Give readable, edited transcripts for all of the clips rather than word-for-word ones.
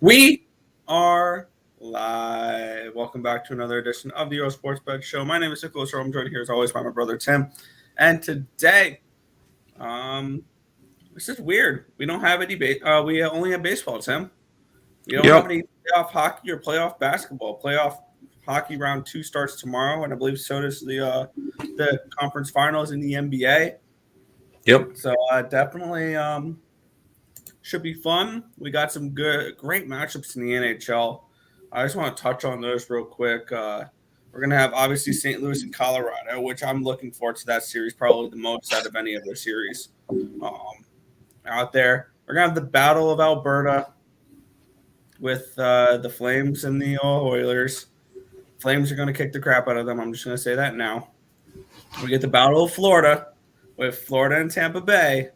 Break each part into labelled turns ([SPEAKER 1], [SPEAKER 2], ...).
[SPEAKER 1] We are live. Welcome back to another edition of the Earle Sports Bet Show. My name is Nicholas Earle. I'm joined here as always by my brother Tim. And today, this is weird. We don't have any. We only have baseball, Tim. We don't have
[SPEAKER 2] Yep.
[SPEAKER 1] any playoff hockey or playoff basketball. Playoff hockey round 2 starts tomorrow, and I believe so does the conference finals in the NBA.
[SPEAKER 2] Yep.
[SPEAKER 1] So definitely should be fun. We got some great matchups in the NHL. I just want to touch on those real quick. We're going to have obviously St. Louis and Colorado, which I'm looking forward to that series probably the most out of any of the series out there. We're going to have the Battle of Alberta with the Flames and the Oilers. Flames are going to kick the crap out of them. I'm just going to say that now. We get the Battle of Florida with Florida and Tampa Bay.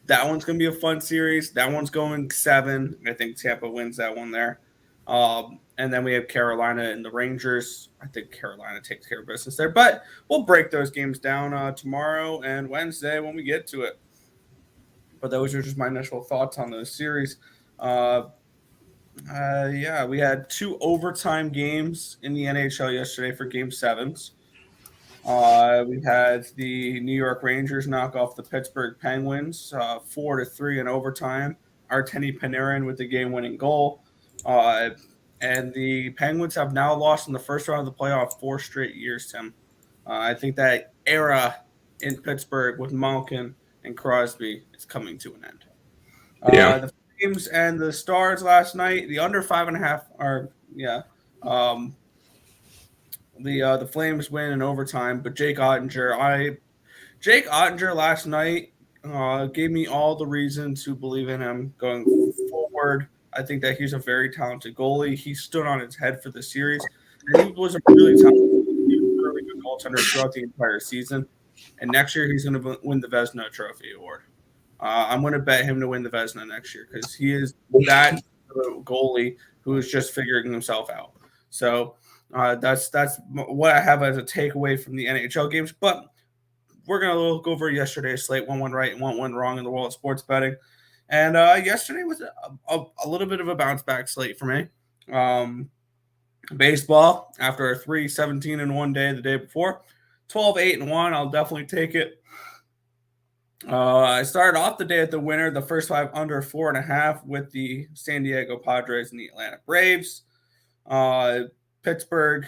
[SPEAKER 1] That one's going to be a fun series. That one's going 7. I think Tampa wins that one there. And then we have Carolina and the Rangers. I think Carolina takes care of business there. But we'll break those games down tomorrow and Wednesday when we get to it. But those are just my initial thoughts on those series. Yeah, we had 2 overtime games in the NHL yesterday for Game 7s. We had the New York Rangers knock off the Pittsburgh Penguins 4-3 in overtime. Artemi Panarin with the game-winning goal. And the Penguins have now lost in the first round of the playoff 4 straight years, Tim. I think that era in Pittsburgh with Malkin and Crosby is coming to an end.
[SPEAKER 2] Yeah.
[SPEAKER 1] The Flames and the Stars last night, the under 5.5 are, yeah. The Flames win in overtime, but Jake Ottinger last night gave me all the reason to believe in him going forward. I think that he's a very talented goalie. He stood on his head for the series, and he was a really really good goaltender throughout the entire season. And next year, he's going to win the Vezina Trophy award. I'm going to bet him to win the Vezina next year because he is that goalie who is just figuring himself out. So that's what I have as a takeaway from the NHL games. But we're going to look over yesterday's slate, 1-1 right and 1-1 wrong in the world of sports betting. And yesterday was a little bit of a bounce back slate for me. Baseball, after a 3-17-1 day the day before, 12-8-1, I'll definitely take it. I started off the day at the winner, the first 5 under 4.5 with the San Diego Padres and the Atlanta Braves. Pittsburgh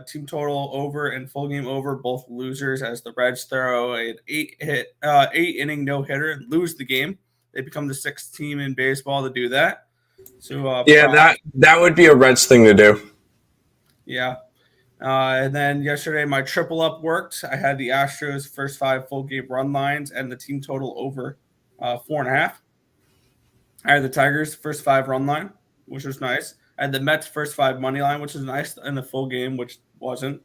[SPEAKER 1] team total over and full game over, both losers as the Reds throw an 8-inning no-hitter and lose the game. They become the 6th team in baseball to do that. So
[SPEAKER 2] that would be a Reds thing to do.
[SPEAKER 1] Yeah. And then yesterday, my triple up worked. I had the Astros first 5 full game run lines and the team total over 4.5. I had the Tigers first 5 run line, which was nice. I had the Mets first 5 money line, which is nice, and the full game, which wasn't.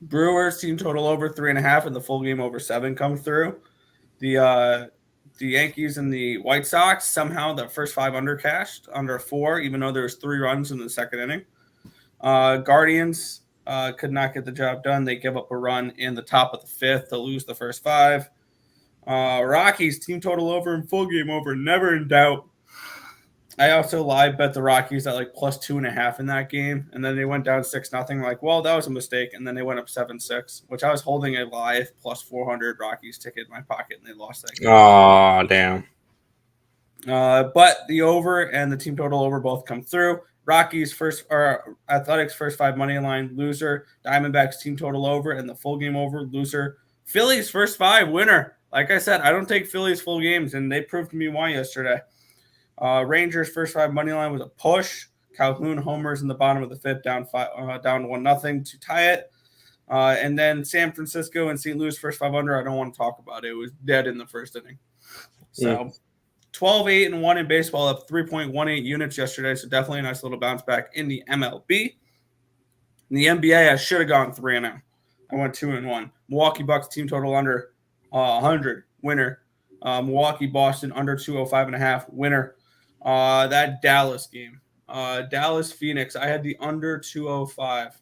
[SPEAKER 1] Brewers team total over 3.5 and the full game over 7 come through. The Yankees and the White Sox, somehow the first 5 under cashed, under 4, even though there was 3 runs in the second inning. Guardians could not get the job done. They give up a run in the top of the 5th to lose the first 5. Rockies team total over and full game over, never in doubt. I also live bet the Rockies at like plus 2.5 in that game, and then they went down 6-0. Like, well, that was a mistake, and then they went up 7-6, which I was holding a live plus 400 Rockies ticket in my pocket, and they lost that game.
[SPEAKER 2] Oh, damn.
[SPEAKER 1] But the over and the team total over both come through. Rockies Athletics first 5 money line loser. Diamondbacks team total over and the full game over loser. Phillies first 5 winner. Like I said, I don't take Phillies full games, and they proved to me why yesterday. Rangers first 5 money line was a push. Calhoun homers in the bottom of the 5th, down 1-0 to tie it. And then San Francisco and St. Louis first 5 under. I don't want to talk about it. It was dead in the first inning. So 12-8-1 in baseball, up 3.18 units yesterday. So definitely a nice little bounce back in the MLB. In the NBA, I should have gone 3-0. I went 2-1. Milwaukee Bucks team total under 100 winner. Milwaukee Boston under 205.5 winner. That Dallas game, Dallas Phoenix, I had the under 205,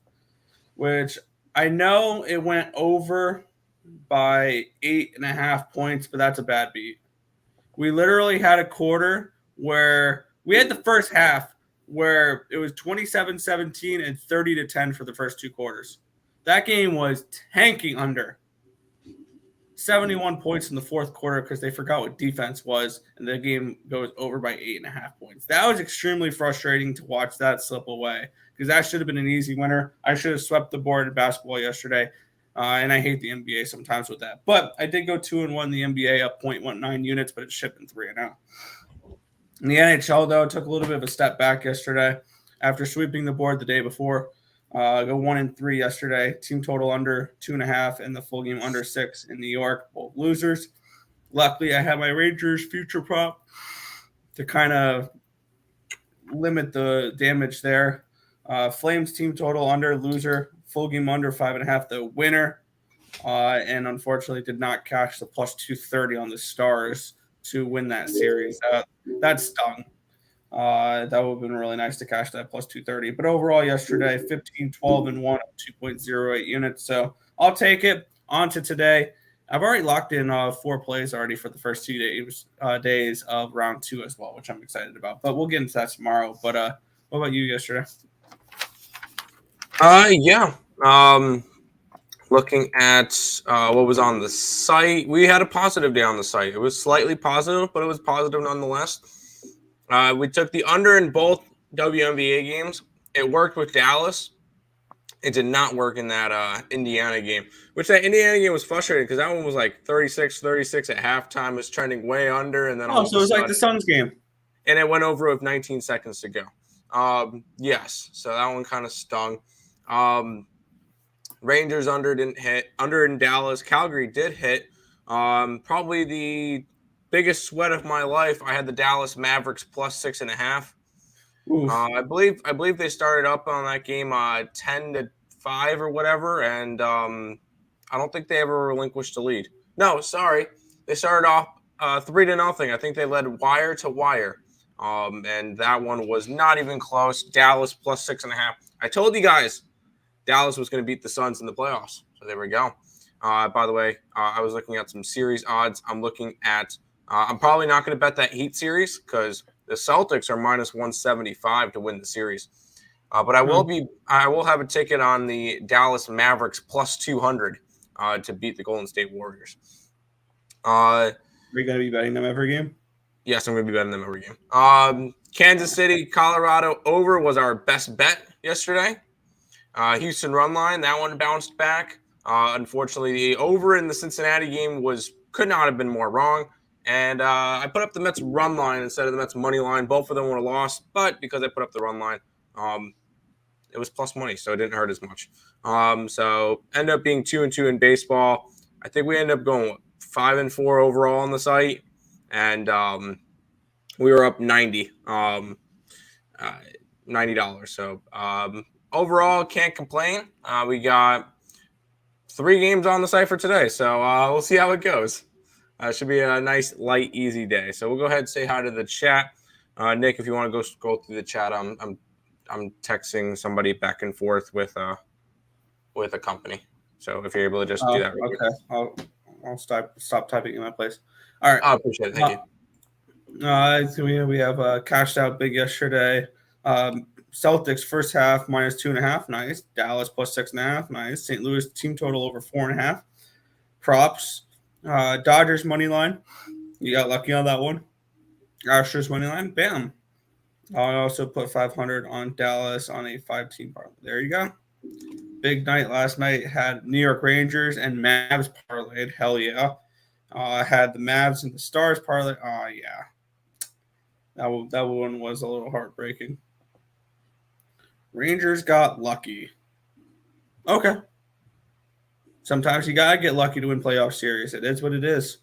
[SPEAKER 1] which I know it went over by 8.5 points, but that's a bad beat. We literally had a quarter where We had the first half where it was 27-17 and 30-10 for the first 2 quarters. That game was tanking under 71 points in the fourth quarter because they forgot what defense was, and the game goes over by 8.5 points. That was extremely frustrating to watch that slip away because that should have been an easy winner. I should have swept the board in basketball yesterday, and I hate the NBA sometimes with that. But I did go 2-1 in the NBA, up 0.19 units, but it's shipping 3-0. In the NHL, though, took a little bit of a step back yesterday after sweeping the board the day before. Go 1-3 yesterday. Team total under 2.5 and the full game under 6 in New York. Both losers. Luckily, I had my Rangers future prop to kind of limit the damage there. Flames team total under, loser. Full game under 5.5, the winner. And unfortunately did not cash the plus 230 on the Stars to win that series. That stung. That would have been really nice to cash that plus 230. But overall, yesterday, 15, 12, and 1, 2.08 units. So I'll take it. On to today. I've already locked in 4 plays already for the first 2 days of round 2 as well, which I'm excited about. But we'll get into that tomorrow. But what about you yesterday?
[SPEAKER 2] Yeah. Looking at what was on the site, we had a positive day on the site. It was slightly positive, but it was positive nonetheless. We took the under in both WNBA games. It worked with Dallas. It did not work in that Indiana game, which that Indiana game was frustrating because that one was like 36-36 at halftime. It was trending way under, and then
[SPEAKER 1] so it was like the Suns game.
[SPEAKER 2] And it went over with 19 seconds to go. Yes, so that one kind of stung. Rangers under didn't hit. Under in Dallas. Calgary did hit. Probably the biggest sweat of my life. I had the Dallas Mavericks plus 6.5. I believe they started up on that game 10-5 or whatever, and I don't think they ever relinquished the lead. No, sorry, they started off 3-0. I think they led wire to wire, and that one was not even close. Dallas plus 6.5. I told you guys Dallas was going to beat the Suns in the playoffs, so there we go. By the way, I was looking at some series odds. I'm looking at. I'm probably not going to bet that Heat series because the Celtics are minus 175 to win the series. But I will have a ticket on the Dallas Mavericks plus 200 to beat the Golden State Warriors.
[SPEAKER 1] Are you going to be betting them every game?
[SPEAKER 2] Yes, I'm going to be betting them every game. Kansas City, Colorado over was our best bet yesterday. Houston run line, that one bounced back. Unfortunately, the over in the Cincinnati game could not have been more wrong. And I put up the Mets run line instead of the Mets money line. Both of them would have lost, but because I put up the run line, it was plus money, so it didn't hurt as much. So ended up being 2-2 in baseball. I think we ended up going 5-4 overall on the site, and we were up $90. So overall, can't complain. We got 3 games on the site for today, so we'll see how it goes. Should be a nice, light, easy day. So we'll go ahead and say hi to the chat. Nick, if you want to go scroll through the chat, I'm texting somebody back and forth with a company. So if you're able to just do that.
[SPEAKER 1] Okay, I'll stop typing in my place. All right.
[SPEAKER 2] I appreciate it. Thank you.
[SPEAKER 1] So we have cashed out big yesterday. Celtics first half minus 2.5, nice. Dallas plus 6.5, nice. St. Louis team total over 4.5. Props. Dodgers money line. You got lucky on that one. Astros money line. Bam. I also put 500 on Dallas on a 5-team parlay. There you go. Big night last night. Had New York Rangers and Mavs parlayed. Hell yeah. Had the Mavs and the Stars parlay. Oh yeah. That one was a little heartbreaking. Rangers got lucky. Okay. Sometimes you gotta get lucky to win playoff series. It is what it is.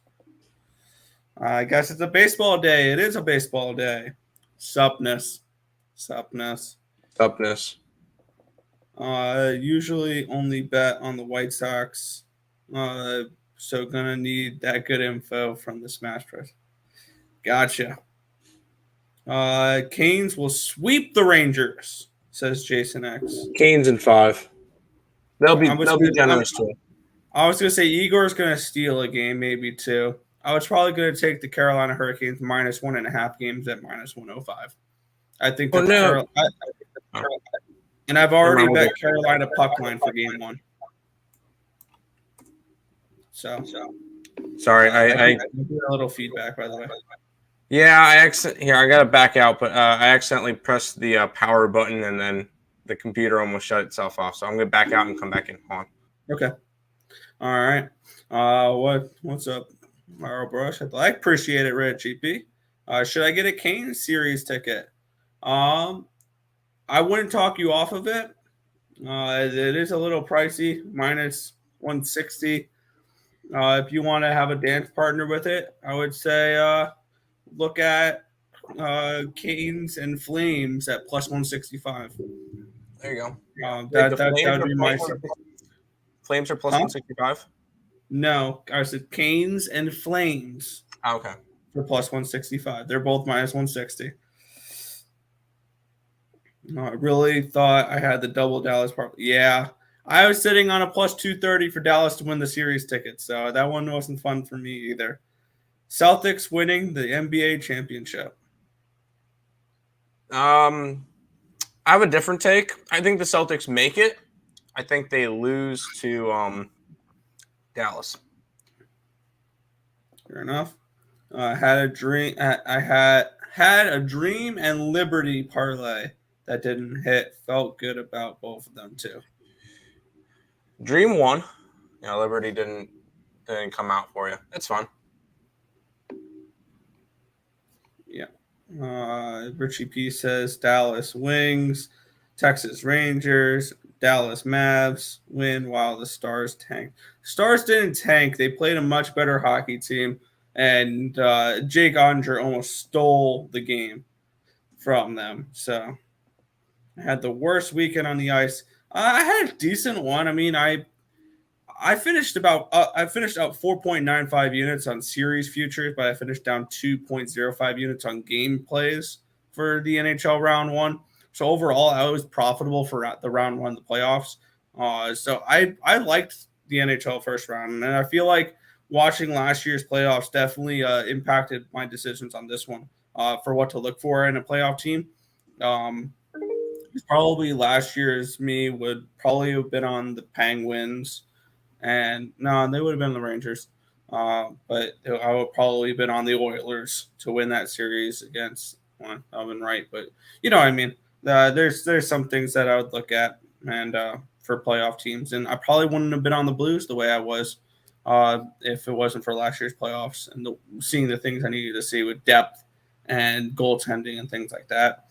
[SPEAKER 1] I guess it's a baseball day. It is a baseball day. Supness. Usually only bet on the White Sox. So gonna need that good info from the Smash Press. Gotcha. Canes will sweep the Rangers, says Jason X.
[SPEAKER 2] Canes in 5. They'll be generous too.
[SPEAKER 1] I was going to say Igor's going to steal a game, maybe 2. I was probably going to take the Carolina Hurricanes minus 1.5 games at minus 105. I think
[SPEAKER 2] Oh
[SPEAKER 1] that
[SPEAKER 2] no!
[SPEAKER 1] and I've already bet Carolina puck line for game 1. So
[SPEAKER 2] Sorry, I
[SPEAKER 1] do a little feedback, by the way.
[SPEAKER 2] Yeah, I gotta back out, but I accidentally pressed the power button and then the computer almost shut itself off. So I'm gonna back out and come back in. Hold on.
[SPEAKER 1] Okay. All right. What's up, Mario Brush? I appreciate it, Red GP. Should I get a Kane series ticket? I wouldn't talk you off of it. It is a little pricey, minus 160. If you want to have a dance partner with it, I would say look at Canes and Flames at plus 165.
[SPEAKER 2] There you go.
[SPEAKER 1] That would be my.
[SPEAKER 2] Flames are plus 165.
[SPEAKER 1] No, I said Canes and Flames.
[SPEAKER 2] Oh, okay.
[SPEAKER 1] For plus 165. They're both minus 160. I really thought I had the double Dallas part. Yeah. I was sitting on a plus 230 for Dallas to win the series ticket, so that one wasn't fun for me either. Celtics winning the NBA championship.
[SPEAKER 2] I have a different take. I think the Celtics make it. I think they lose to Dallas.
[SPEAKER 1] Fair enough. I had a dream. I had a dream and Liberty parlay that didn't hit. Felt good about both of them too.
[SPEAKER 2] Dream won. Liberty didn't come out for you. It's fun.
[SPEAKER 1] Yeah. Richie P says Dallas Wings, Texas Rangers, Dallas Mavs win while the Stars tank. Stars didn't tank. They played a much better hockey team, and Jake Onger almost stole the game from them. So I had the worst weekend on the ice. I had a decent one. I mean, I finished out 4.95 units on series futures, but I finished down 2.05 units on game plays for the NHL round 1. So overall, I was profitable for the round 1 of the playoffs. So I liked the NHL first round, and I feel like watching last year's playoffs definitely impacted my decisions on this one for what to look for in a playoff team. Probably last year's me would probably have been on the Penguins, and no, they would have been the Rangers. But I would probably have been on the Oilers to win that series against Elvin Wright. But you know what I mean. There's some things that I would look at and for playoff teams, and I probably wouldn't have been on the Blues the way I was if it wasn't for last year's playoffs and seeing the things I needed to see with depth and goaltending and things like that.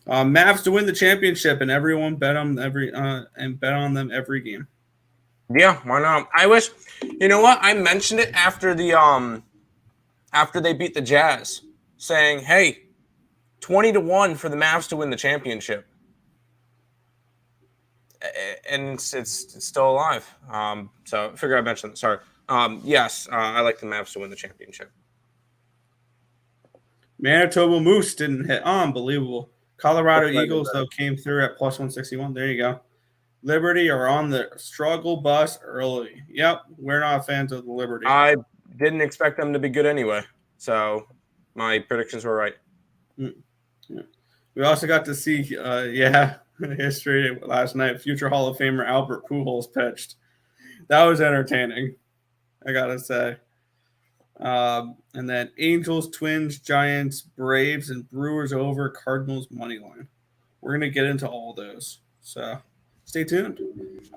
[SPEAKER 1] Mavs to win the championship, and everyone bet on them every game.
[SPEAKER 2] Yeah, why not? I wish. You know what? I mentioned it after after they beat the Jazz, saying, "Hey, 20-1 for the Mavs to win the championship," and it's still alive. So I figured I mentioned it. Sorry. Yes, I like the Mavs to win the championship.
[SPEAKER 1] Manitoba Moose didn't hit. Unbelievable. Colorado Eagles, though, came through at plus 161. There you go. Liberty are on the struggle bus early. Yep, we're not fans of the Liberty.
[SPEAKER 2] I didn't expect them to be good anyway, so my predictions were right.
[SPEAKER 1] Yeah. We also got to see, history last night. Future Hall of Famer Albert Pujols pitched. That was entertaining, I gotta say. And then Angels, Twins, Giants, Braves, and Brewers over, Cardinals money line. We're gonna get into all those, so stay tuned.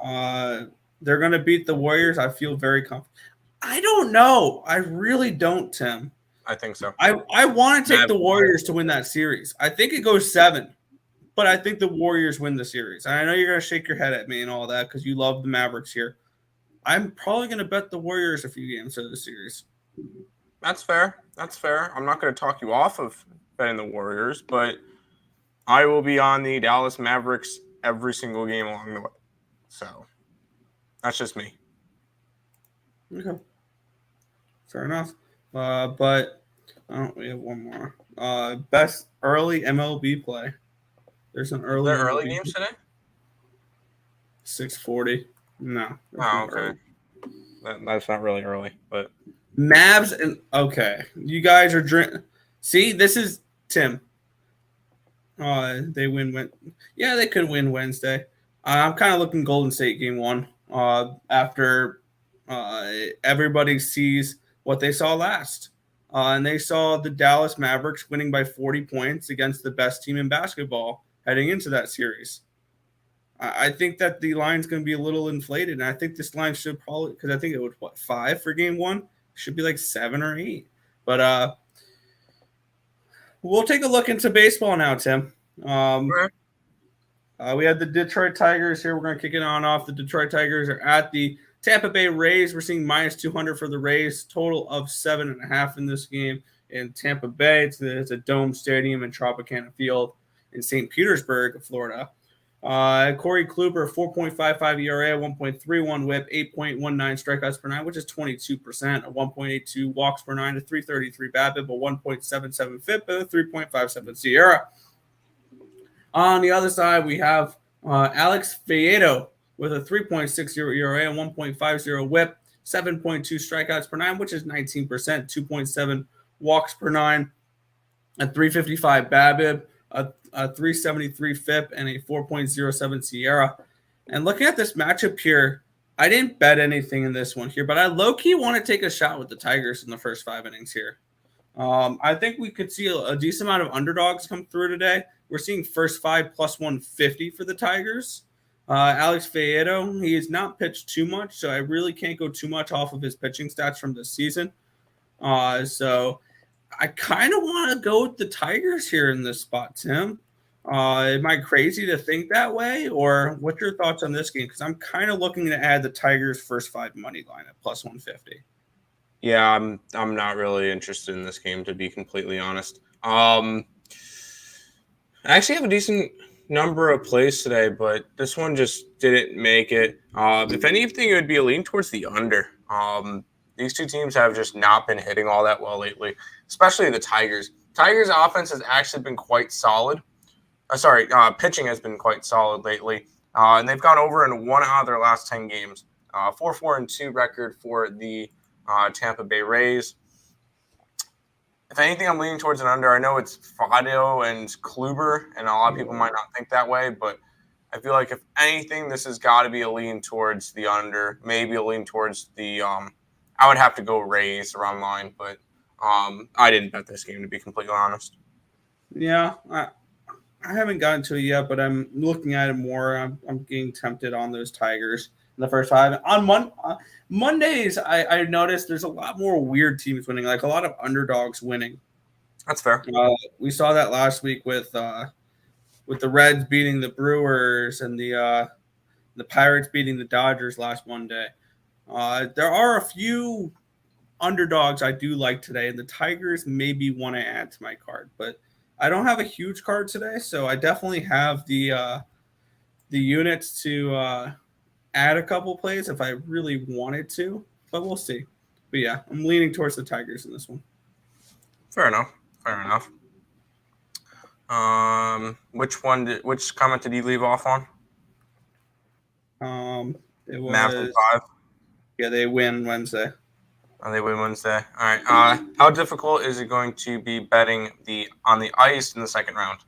[SPEAKER 1] They're gonna beat the Warriors. I feel very confident. I don't know. I really don't, Tim.
[SPEAKER 2] I think so.
[SPEAKER 1] I want to take the Warriors to win that series. I think it goes 7, but I think the Warriors win the series. And I know you're gonna shake your head at me and all that because you love the Mavericks here. I'm probably gonna bet the Warriors a few games of the series.
[SPEAKER 2] That's fair. I'm not going to talk you off of betting the Warriors, but I will be on the Dallas Mavericks every single game along the way. So that's just me.
[SPEAKER 1] Okay. Fair enough. But we have one more. Best early MLB play. There's an early.
[SPEAKER 2] Are there early games today?
[SPEAKER 1] 6:40. No.
[SPEAKER 2] Oh, okay. That's not really early, but.
[SPEAKER 1] Mavs and okay, you guys are drink. See, this is Tim. They win. Yeah, they could win Wednesday. I'm kind of looking Golden State game one. After everybody sees what they saw last, and they saw the Dallas Mavericks winning by 40 points against the best team in basketball heading into that series. I think that the line's going to be a little inflated, and I think this line should probably, because I think it was 5 for game one, should be like 7 or 8. But we'll take a look into baseball now, Tim. We have the Detroit Tigers here. We're going to kick it on off. The Detroit Tigers are at the Tampa Bay Rays. We're seeing minus 200 for the Rays, total of 7.5 in this game in Tampa Bay. It's a dome stadium in Tropicana Field in St. Petersburg, Florida. Corey Kluber, 4.55 ERA, 1.31 whip, 8.19 strikeouts per nine, which is 22%, a 1.82 walks per nine, a 333 BABIP, a 1.77 FIP, and a 3.57 SIERA. On the other side, we have Alex Faedo with a 3.60 ERA, a 1.50 whip, 7.2 strikeouts per nine, which is 19%, 2.7 walks per nine, a 355 BABIP, a 373 FIP, and a 4.07 SIERA. And looking at this matchup here, I didn't bet anything in this one here, but I low-key want to take a shot with the Tigers in the first 5 innings here. I think we could see a decent amount of underdogs come through today. We're seeing first 5 plus 150 for the Tigers. Alex Faedo, he has not pitched too much, so I really can't go too much off of his pitching stats from this season. So I kind of want to go with the Tigers here in this spot, Tim. Am I crazy to think that way, or what's your thoughts on this game? Because I'm kind of looking to add the Tigers' first 5 money line at plus 150.
[SPEAKER 2] Yeah, I'm not really interested in this game, to be completely honest. I actually have a decent number of plays today, but this one just didn't make it. If anything, it would be a lean towards the under. These two teams have just not been hitting all that well lately, especially the Tigers. Tigers' offense has actually been quite solid. Pitching has been quite solid lately, and they've gone over in 1 out of their last 10 games. 4-4-2 record for the Tampa Bay Rays. If anything, I'm leaning towards an under. I know it's Faedo and Kluber, and a lot of people might not think that way, but I feel like if anything, this has got to be a lean towards the under, maybe a lean towards the I would have to go Rays around line, but I didn't bet this game, to be completely honest.
[SPEAKER 1] Yeah, I haven't gotten to it yet, but I'm looking at it more. I'm getting tempted on those Tigers in the first 5. On Mondays, I noticed there's a lot more weird teams winning, like a lot of underdogs winning.
[SPEAKER 2] That's fair.
[SPEAKER 1] We saw that last week with the Reds beating the Brewers and the Pirates beating the Dodgers last Monday. There are a few underdogs I do like today, and the Tigers maybe want to add to my card, but I don't have a huge card today, so I definitely have the units to add a couple plays if I really wanted to, but we'll see. But yeah, I'm leaning towards the Tigers in this one.
[SPEAKER 2] Fair enough. Which comment did you leave off on?
[SPEAKER 1] It was
[SPEAKER 2] Mavs 5.
[SPEAKER 1] Yeah, they win Wednesday.
[SPEAKER 2] Oh, they win Wednesday. All right. How difficult is it going to be betting on the ice in the second round?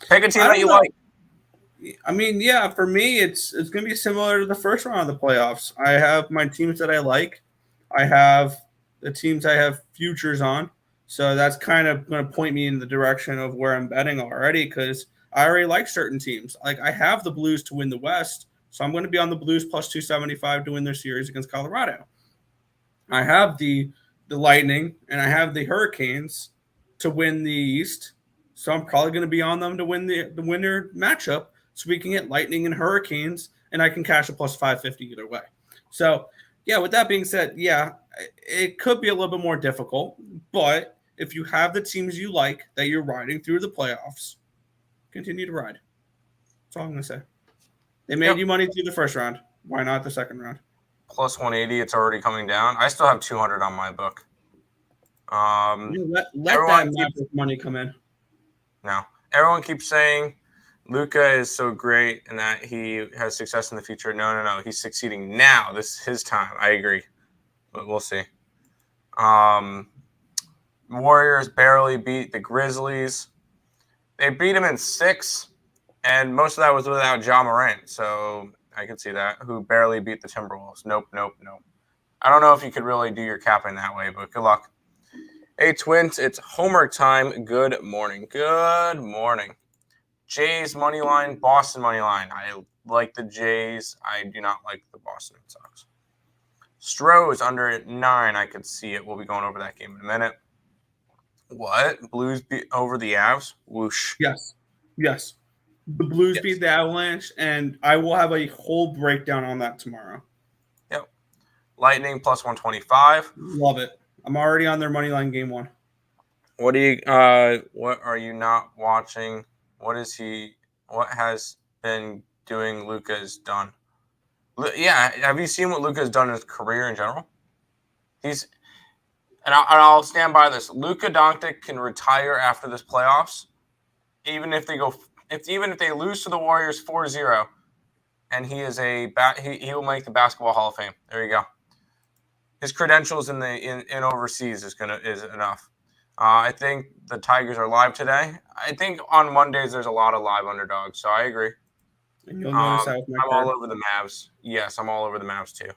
[SPEAKER 2] Pick a team that you like.
[SPEAKER 1] I mean, yeah, for me, it's going to be similar to the first round of the playoffs. I have my teams that I like. I have the teams I have futures on. So that's kind of going to point me in the direction of where I'm betting already, because I already like certain teams. Like, I have the Blues to win the West, so I'm going to be on the Blues plus 275 to win their series against Colorado. I have the Lightning, and I have the Hurricanes to win the East, so I'm probably going to be on them to win the winner matchup, so we can get Lightning and Hurricanes, and I can cash a plus 550 either way. So, yeah, with that being said, yeah, it could be a little bit more difficult, but if you have the teams you like that you're riding through the playoffs, continue to ride. That's all I'm going to say. They made you money through the first round. Why not the second round?
[SPEAKER 2] Plus 180, it's already coming down. I still have 200 on my book.
[SPEAKER 1] Let that Maverick money come in.
[SPEAKER 2] No. Everyone keeps saying Luka is so great and that he has success in the future. No. He's succeeding now. This is his time. I agree. But we'll see. Warriors barely beat the Grizzlies. They beat him in 6, and most of that was without Ja Morant. So I can see that. Who barely beat the Timberwolves. Nope. I don't know if you could really do your capping that way, but good luck. Hey, Twins, it's homework time. Good morning. Good morning. Jays money line, Boston money line. I like the Jays. I do not like the Boston Red Sox. Stroh's under at 9. I could see it. We'll be going over that game in a minute. What? Blues beat over the Avs? Whoosh.
[SPEAKER 1] Yes. The Blues beat the Avalanche, and I will have a whole breakdown on that tomorrow.
[SPEAKER 2] Yep. Lightning plus 125.
[SPEAKER 1] Love it. I'm already on their money line game 1.
[SPEAKER 2] What are you not watching? What has been doing Luka's done? Yeah, have you seen what Luka's done in his career in general? I'll stand by this. Luka Doncic can retire after this playoffs, even if they lose to the Warriors 4-0, and he will make the Basketball Hall of Fame. There you go. His credentials in overseas is enough. I think the Tigers are live today. I think on Mondays there's a lot of live underdogs, so I agree.
[SPEAKER 1] And you'll notice that with my
[SPEAKER 2] I'm all over the Mavs. Yes, I'm all over the Mavs too.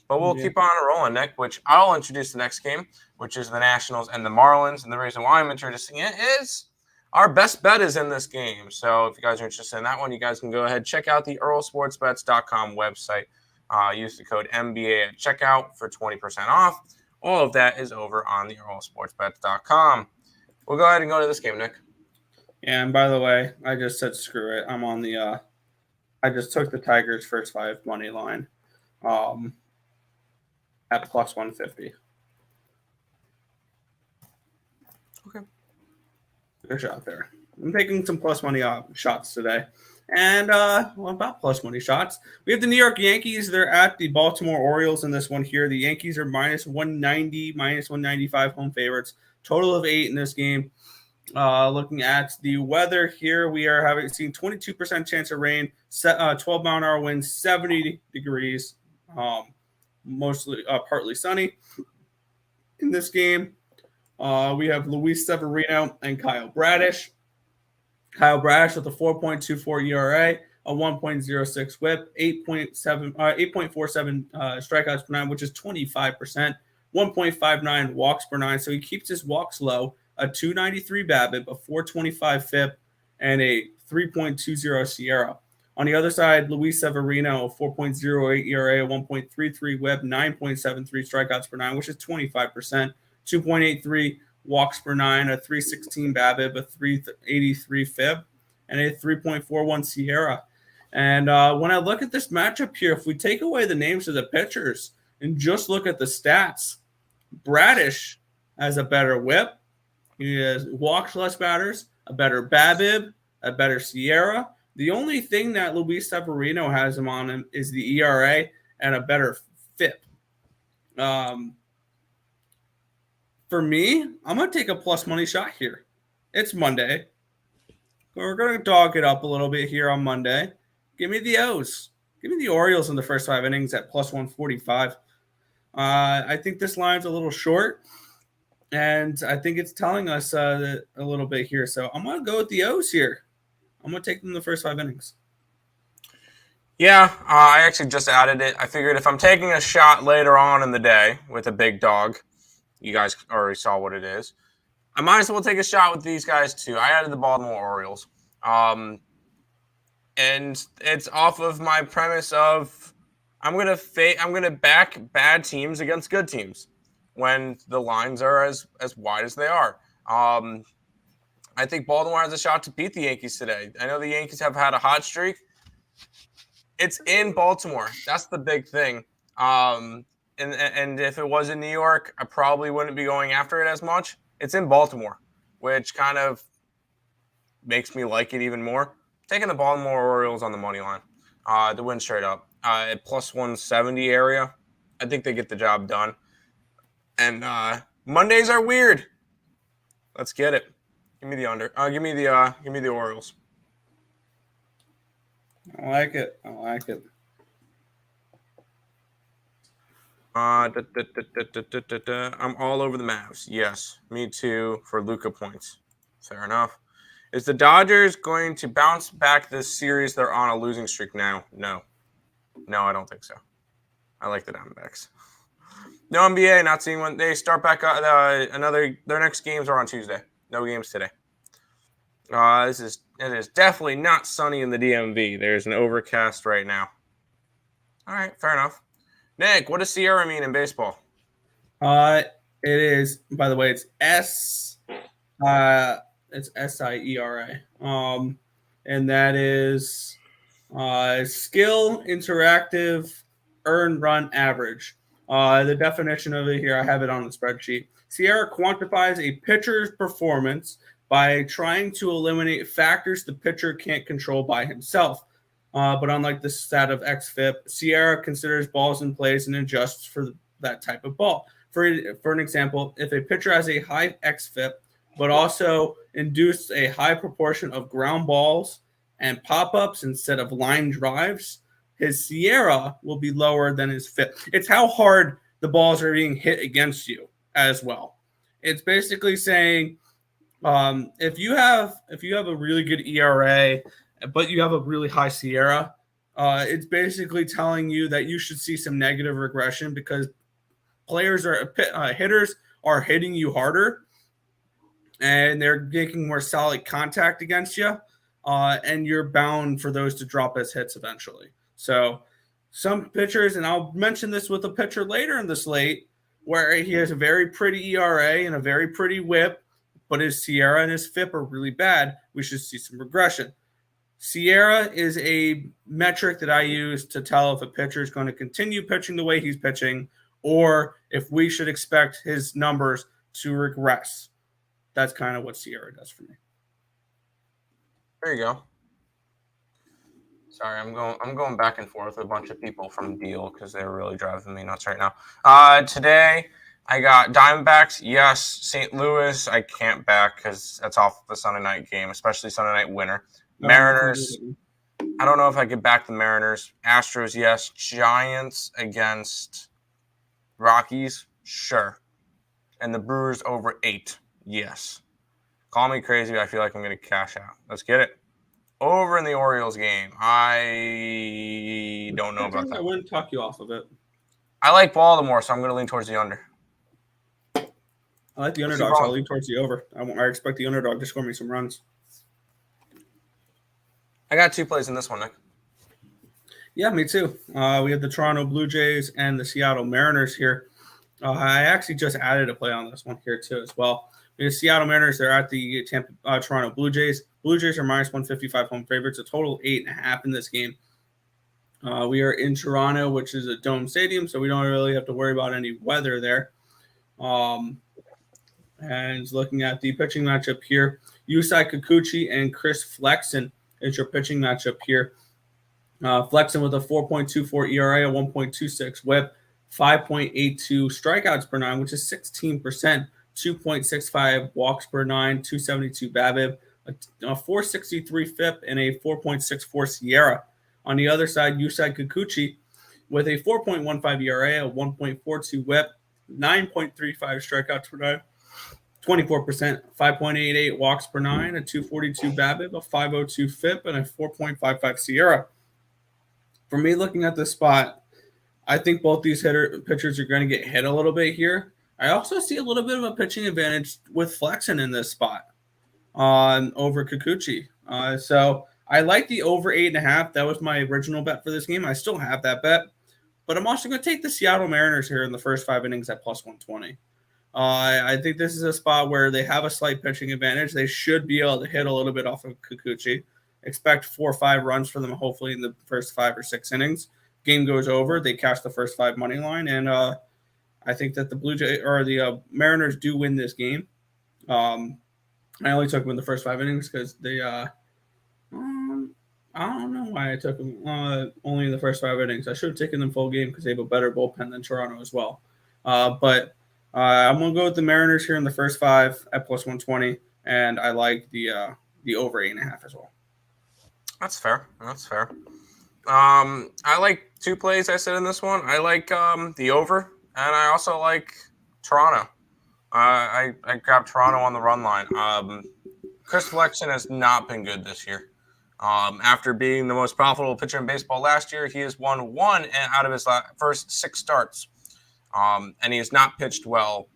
[SPEAKER 2] But we'll keep on rolling, Nick, which I'll introduce the next game, which is the Nationals and the Marlins. And the reason why I'm introducing it is our best bet is in this game. So if you guys are interested in that one, you guys can go ahead and check out the EarleSportsBets.com website. Use the code MBA at checkout for 20% off. All of that is over on the EarleSportsBets.com. We'll go ahead and go to this game, Nick.
[SPEAKER 1] Yeah, and by the way, I just said screw it. I'm on the I just took the Tigers first 5 money line at plus 150.
[SPEAKER 2] Okay.
[SPEAKER 1] Good shot there. I'm taking some plus money shots today. And about plus money shots, we have the New York Yankees. They're at the Baltimore Orioles in this one here. The Yankees are minus 190, minus 195 home favorites. Total of 8 in this game. Looking at the weather here, we are seeing 22% chance of rain, 12-mile-an-hour winds, 70 degrees, mostly partly sunny. In this game, we have Luis Severino and Kyle Bradish. Kyle Bradish with a 4.24 ERA, a 1.06 WHIP, 8.47 strikeouts per 9, which is 25%, 1.59 walks per 9. So he keeps his walks low, a 293 BABIP, a 425 FIP, and a 3.20 SIERA. On the other side, Luis Severino, a 4.08 ERA, a 1.33 WHIP, 9.73 strikeouts per 9, which is 25%, 2.83 walks per 9, a 316 BABIP, a 383 FIB, and a 3.41 SIERA. And when I look at this matchup here, if we take away the names of the pitchers and just look at the stats, Bradish has a better WHIP. He has walks less batters, a better BABIP, a better SIERA. The only thing that Luis Severino has him on him is the ERA and a better FIP. For me, I'm going to take a plus money shot here. It's Monday. We're going to dog it up a little bit here on Monday. Give me the O's. Give me the Orioles in the first 5 innings at plus 145. I think this line's a little short, and I think it's telling us a little bit here. So I'm going to go with the O's here. I'm going to take them in the first 5 innings.
[SPEAKER 2] Yeah, I actually just added it. I figured if I'm taking a shot later on in the day with a big dog, you guys already saw what it is, I might as well take a shot with these guys too. I added the Baltimore Orioles. And it's off of my premise of I'm gonna back bad teams against good teams when the lines are as wide as they are. I think Baltimore has a shot to beat the Yankees today. I know the Yankees have had a hot streak. It's in Baltimore. That's the big thing. And if it was in New York, I probably wouldn't be going after it as much. It's in Baltimore, which kind of makes me like it even more. Taking the Baltimore Orioles on the money line to win straight up at plus 170 area. I think they get the job done. And Mondays are weird. Let's get it. Give me the under. Give me the Orioles.
[SPEAKER 1] I like it.
[SPEAKER 2] I'm all over the Mavs. Yes, me too for Luka points. Fair enough. Is the Dodgers going to bounce back this series? They're on a losing streak now. No, I don't think so. I like the Diamondbacks. No NBA. Not seeing when they start back. Their next games are on Tuesday. No games today. It is definitely not sunny in the DMV. There's an overcast right now. All right, fair enough. Nick, what does Sierra mean in baseball?
[SPEAKER 1] It is, by the way, it's SIERA. And that is skill, interactive, earn, run, average. The definition of it here, I have it on the spreadsheet. Sierra quantifies a pitcher's performance by trying to eliminate factors the pitcher can't control by himself. But unlike the stat of xFIP, Sierra considers balls in place and adjusts for that type of ball. For an example, if a pitcher has a high xFIP, but also induced a high proportion of ground balls and pop-ups instead of line drives, his Sierra will be lower than his FIP. It's how hard the balls are being hit against you as well. It's basically saying if you have a really good ERA, but you have a really high Sierra, it's basically telling you that you should see some negative regression because hitters are hitting you harder and they're making more solid contact against you, and you're bound for those to drop as hits eventually. So some pitchers, and I'll mention this with a pitcher later in the slate, where he has a very pretty ERA and a very pretty whip, but his Sierra and his FIP are really bad, we should see some regression. Sierra is a metric that I use to tell if a pitcher is going to continue pitching the way he's pitching or if we should expect his numbers to regress. That's kind of what Sierra does for me.
[SPEAKER 2] There you go. Sorry, I'm going back and forth with a bunch of people from Deal because they're really driving me nuts right now. Today I got Diamondbacks. Yes, St. Louis. I can't back because that's off the Sunday night game, especially Sunday night winner. Mariners. I don't know if I could back the Mariners. Astros. Yes. Giants against Rockies. Sure. And the Brewers over 8. Yes. Call me crazy, but I feel like I'm going to cash out. Let's get it. Over in the Orioles game. I don't know about that.
[SPEAKER 1] I wouldn't talk you off of it.
[SPEAKER 2] I like Baltimore, so I'm going to lean towards the under.
[SPEAKER 1] I like the underdog, so I'll lean towards the over. I expect the underdog to score me some runs.
[SPEAKER 2] I got 2 plays in this one, Nick.
[SPEAKER 1] Yeah, me too. We have the Toronto Blue Jays and the Seattle Mariners here. I actually just added a play on this one here too as well. The Seattle Mariners, they're at the Toronto Blue Jays. Blue Jays are minus 155 home favorites, a total 8.5 in this game. We are in Toronto, which is a dome stadium, so we don't really have to worry about any weather there. And looking at the pitching matchup here, Yusei Kikuchi and Chris Flexen is your pitching matchup here. Flexen with a 4.24 ERA, a 1.26 whip, 5.82 strikeouts per 9, which is 16%, 2.65 walks per 9, 272 BABIP, a 463 FIP, and a 4.64 Sierra. On the other side, Yusei Kikuchi with a 4.15 ERA, a 1.42 whip, 9.35 strikeouts per 9, 24%, 5.88 walks per 9, a 242 BABIP, a 502 FIP, and a 4.55 Sierra. For me, looking at this spot, I think both these pitchers are going to get hit a little bit here. I also see a little bit of a pitching advantage with Flexen in this spot over Kikuchi. So I like the over 8.5. That was my original bet for this game. I still have that bet. But I'm also going to take the Seattle Mariners here in the first 5 innings at plus 120. I think this is a spot where they have a slight pitching advantage. They should be able to hit a little bit off of Kikuchi. Expect 4 or 5 runs for them, hopefully, in the first 5 or 6 innings. Game goes over. They cash the first 5 money line. And I think that the Mariners do win this game. I only took them in the first 5 innings because they I don't know why I took them only in the first 5 innings. I should have taken them full game because they have a better bullpen than Toronto as well. But I'm going to go with the Mariners here in the first 5 at plus 120, and I like the over 8.5 as well.
[SPEAKER 2] That's fair. I like 2 plays I said in this one. I like the over, and I also like Toronto. I grabbed Toronto on the run line. Chris Flexen has not been good this year. After being the most profitable pitcher in baseball last year, he has won one out of his first 6 starts, and he has not pitched well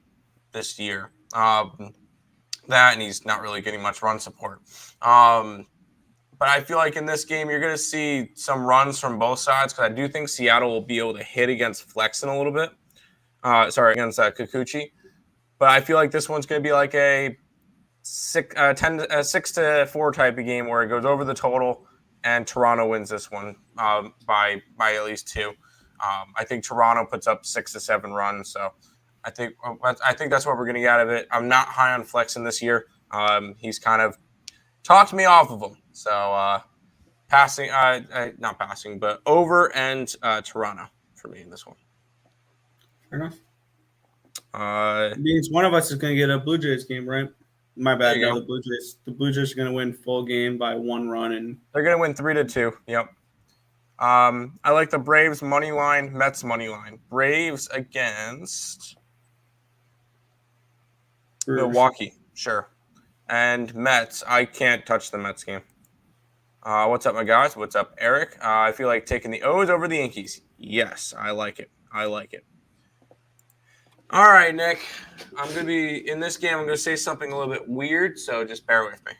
[SPEAKER 2] this year. And he's not really getting much run support. But I feel like in this game, you're going to see some runs from both sides because I do think Seattle will be able to hit against Flexen a little bit. Against Kikuchi. But I feel like this one's going to be like a 6-4 type of game where it goes over the total and Toronto wins this one by at least 2. I think Toronto puts up 6 to 7 runs. So I think that's what we're going to get out of it. I'm not high on Flexen this year. He's kind of talked me off of him. So not passing, but over and Toronto for me in this one.
[SPEAKER 1] Fair enough. Means one of us is going to get a Blue Jays game, right? My bad. No, the Blue Jays are going to win full game by 1 run, and
[SPEAKER 2] they're going to win 3-2. Yep. I like the Braves money line, Mets money line. Braves against Milwaukee, sure. And Mets, I can't touch the Mets game. What's up, my guys? What's up, Eric? I feel like taking the O's over the Yankees. Yes, I like it. All right, Nick. I'm going to be in this game. I'm going to say something a little bit weird, so just bear with me.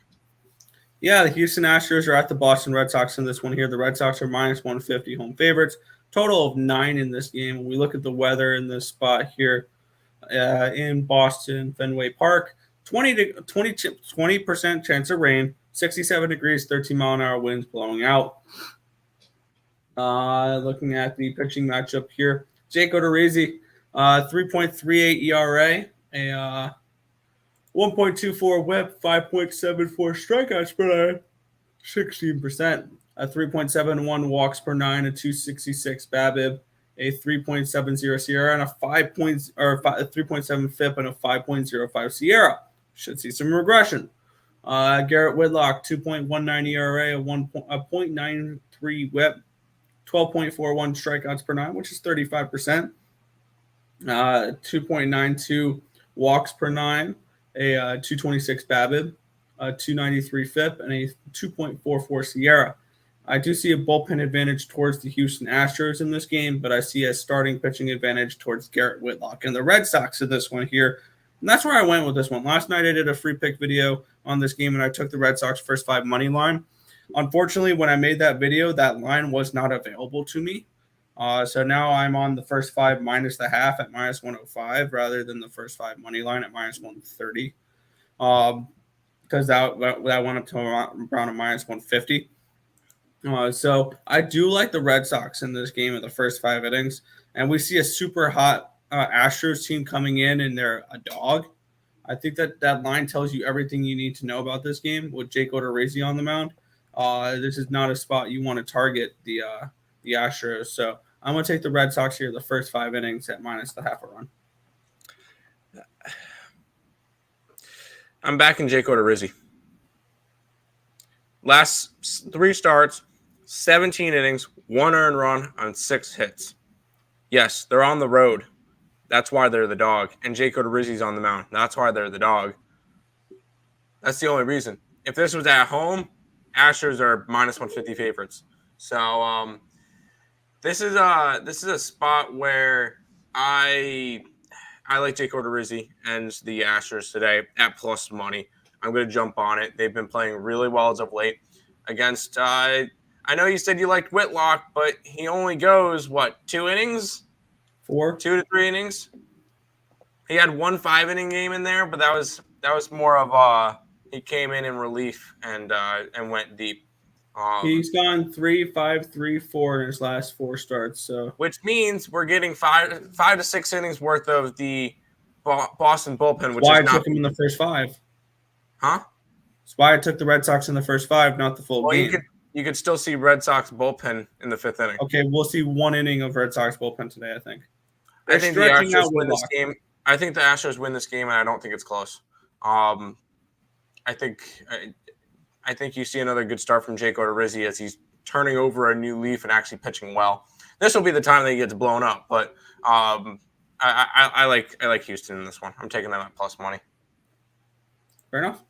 [SPEAKER 1] Yeah, the Houston Astros are at the Boston Red Sox in this one here. The Red Sox are minus 150 home favorites. Total of 9 in this game. When we look at the weather in this spot here in Boston, Fenway Park, 20% chance of rain, 67 degrees, 13-mile-an-hour winds blowing out. Looking at the pitching matchup here, Jake Odorizzi, 3.38 ERA, a 1.24 whip, 5.74 strikeouts per 9, 16%, a 3.71 walks per 9, a 266 BABIP, a 3.70 Sierra, and a 3.7 FIP and a 5.05 Sierra. Should see some regression. Garrett Whitlock, 2.19 ERA, a 0.93 whip, 12.41 strikeouts per 9, which is 35%. 2.92 walks per 9, a 226 BABIP, a 293 FIP, and a 2.44 Sierra. I do see a bullpen advantage towards the Houston Astros in this game, but I see a starting pitching advantage towards Garrett Whitlock and the Red Sox in this one here. And that's where I went with this one. Last night I did a free pick video on this game, and I took the Red Sox first 5 money line. Unfortunately, when I made that video, that line was not available to me. So now I'm on the first 5 minus the half at minus 105 rather than the first 5 money line at minus 130. Because that went up to around a minus 150. So I do like the Red Sox in this game in the first 5 innings. And we see a super hot Astros team coming in, and they're a dog. I think that line tells you everything you need to know about this game with Jake Odorizzi on the mound. This is not a spot you want to target the Astros. So I'm going to take the Red Sox here the first 5 innings at minus the half a run.
[SPEAKER 2] I'm backing Jake Odorizzi. Last 3 starts, 17 innings, 1 earned run on 6 hits. Yes, they're on the road. That's why they're the dog. And Jake Odorizzi's on the mound. That's why they're the dog. That's the only reason. If this was at home, Astros are minus 150 favorites. So this is a spot where I like Jake Odorizzi and the Astros today at plus money. I'm going to jump on it. They've been playing really well as of late against I know you said you liked Whitlock, but he only goes, 2 innings?
[SPEAKER 1] 4?
[SPEAKER 2] 2 to 3 innings? He had 1 5-inning game in there, but that was more of he came in relief and went deep.
[SPEAKER 1] He's gone 3, 5, 3, 4 in his last 4 starts. So
[SPEAKER 2] which means we're getting 5 to 6 innings worth of the Boston bullpen, which
[SPEAKER 1] why
[SPEAKER 2] is
[SPEAKER 1] I took him in the first 5.
[SPEAKER 2] Huh?
[SPEAKER 1] That's why I took the Red Sox in the first 5, not the full game.
[SPEAKER 2] You could still see Red Sox bullpen in the 5th inning.
[SPEAKER 1] Okay, we'll see 1 inning of Red Sox bullpen today, I think.
[SPEAKER 2] I think the Astros win this game. I think the Astros win this game, and I don't think it's close. I think you see another good start from Jake Odorizzi as he's turning over a new leaf and actually pitching well. This will be the time that he gets blown up, but I like Houston in this one. I'm taking them at plus money.
[SPEAKER 1] Fair enough.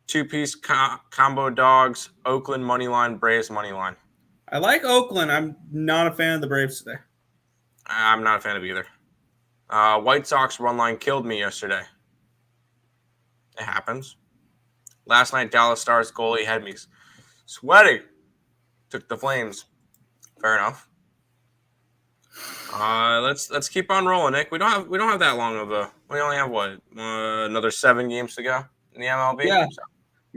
[SPEAKER 2] Two-piece combo dogs, Oakland money line, Braves money line.
[SPEAKER 1] I like Oakland. I'm not a fan of the Braves today.
[SPEAKER 2] I'm not a fan of either. White Sox run line killed me yesterday. It happens. Last night, Dallas Stars goalie had me sweating. Took the Flames. Fair enough. Let's keep on rolling, Nick. We don't have that long of a. We only have another 7 games to go in the MLB.
[SPEAKER 1] Yeah.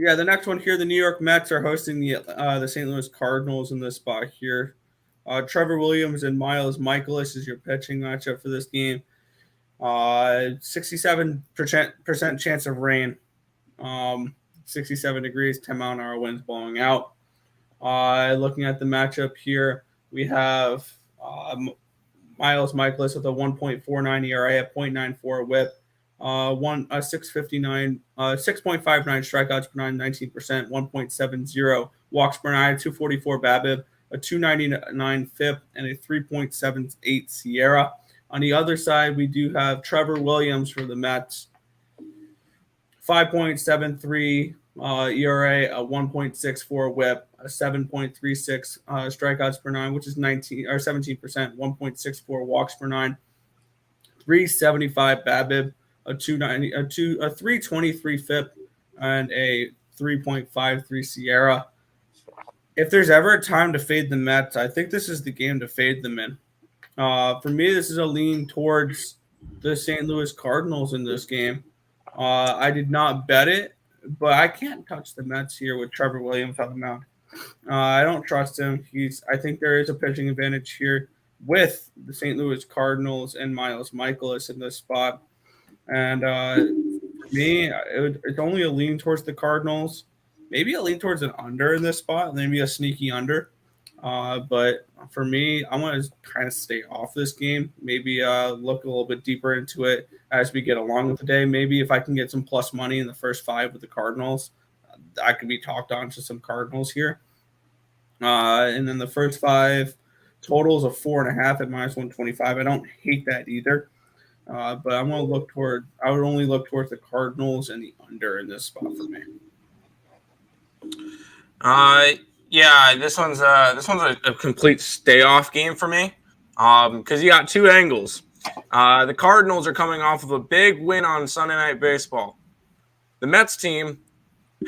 [SPEAKER 1] Yeah, the next one here, the New York Mets are hosting the St. Louis Cardinals in this spot here. Trevor Williams and Miles Michaelis is your pitching matchup for this game. 67% chance of rain. 67 degrees, 10-mile-an-hour winds blowing out. Looking at the matchup here, we have Miles Michaelis with a 1.49 ERA, a 0.94 WHIP. 659, 6.59 strikeouts per 19%, 1.70 walks per 244 BABIP, a 299 FIP, and a 3.78 SIERA. On the other side, we do have Trevor Williams for the Mets, 5.73 ERA, a 1.64 WHIP, a 7.36 strikeouts per 9, which is 17%, 1.64 walks per 9, 375 BABIP. A 323 FIP, and a 3.53 SIERA. If there's ever a time to fade the Mets, I think this is the game to fade them in. For me, this is a lean towards the St. Louis Cardinals in this game. I did not bet it, but I can't touch the Mets here with Trevor Williams on the mound. I don't trust him. I think there is a pitching advantage here with the St. Louis Cardinals and Miles Michaelis in this spot. And for me, it's only a lean towards the Cardinals. Maybe a lean towards an under in this spot, maybe a sneaky under. But for me, I want to kind of stay off this game. Maybe look a little bit deeper into it as we get along with the day. Maybe if I can get some plus money in the first 5 with the Cardinals, I could be talked on to some Cardinals here. And then the first 5 totals of 4.5 at -125. I don't hate that either. But I'm going to look toward. I would only look towards the Cardinals and the under in this spot for me.
[SPEAKER 2] Yeah, this one's a complete stay off game for me. Because you got 2 angles. The Cardinals are coming off of a big win on Sunday Night Baseball. The Mets team,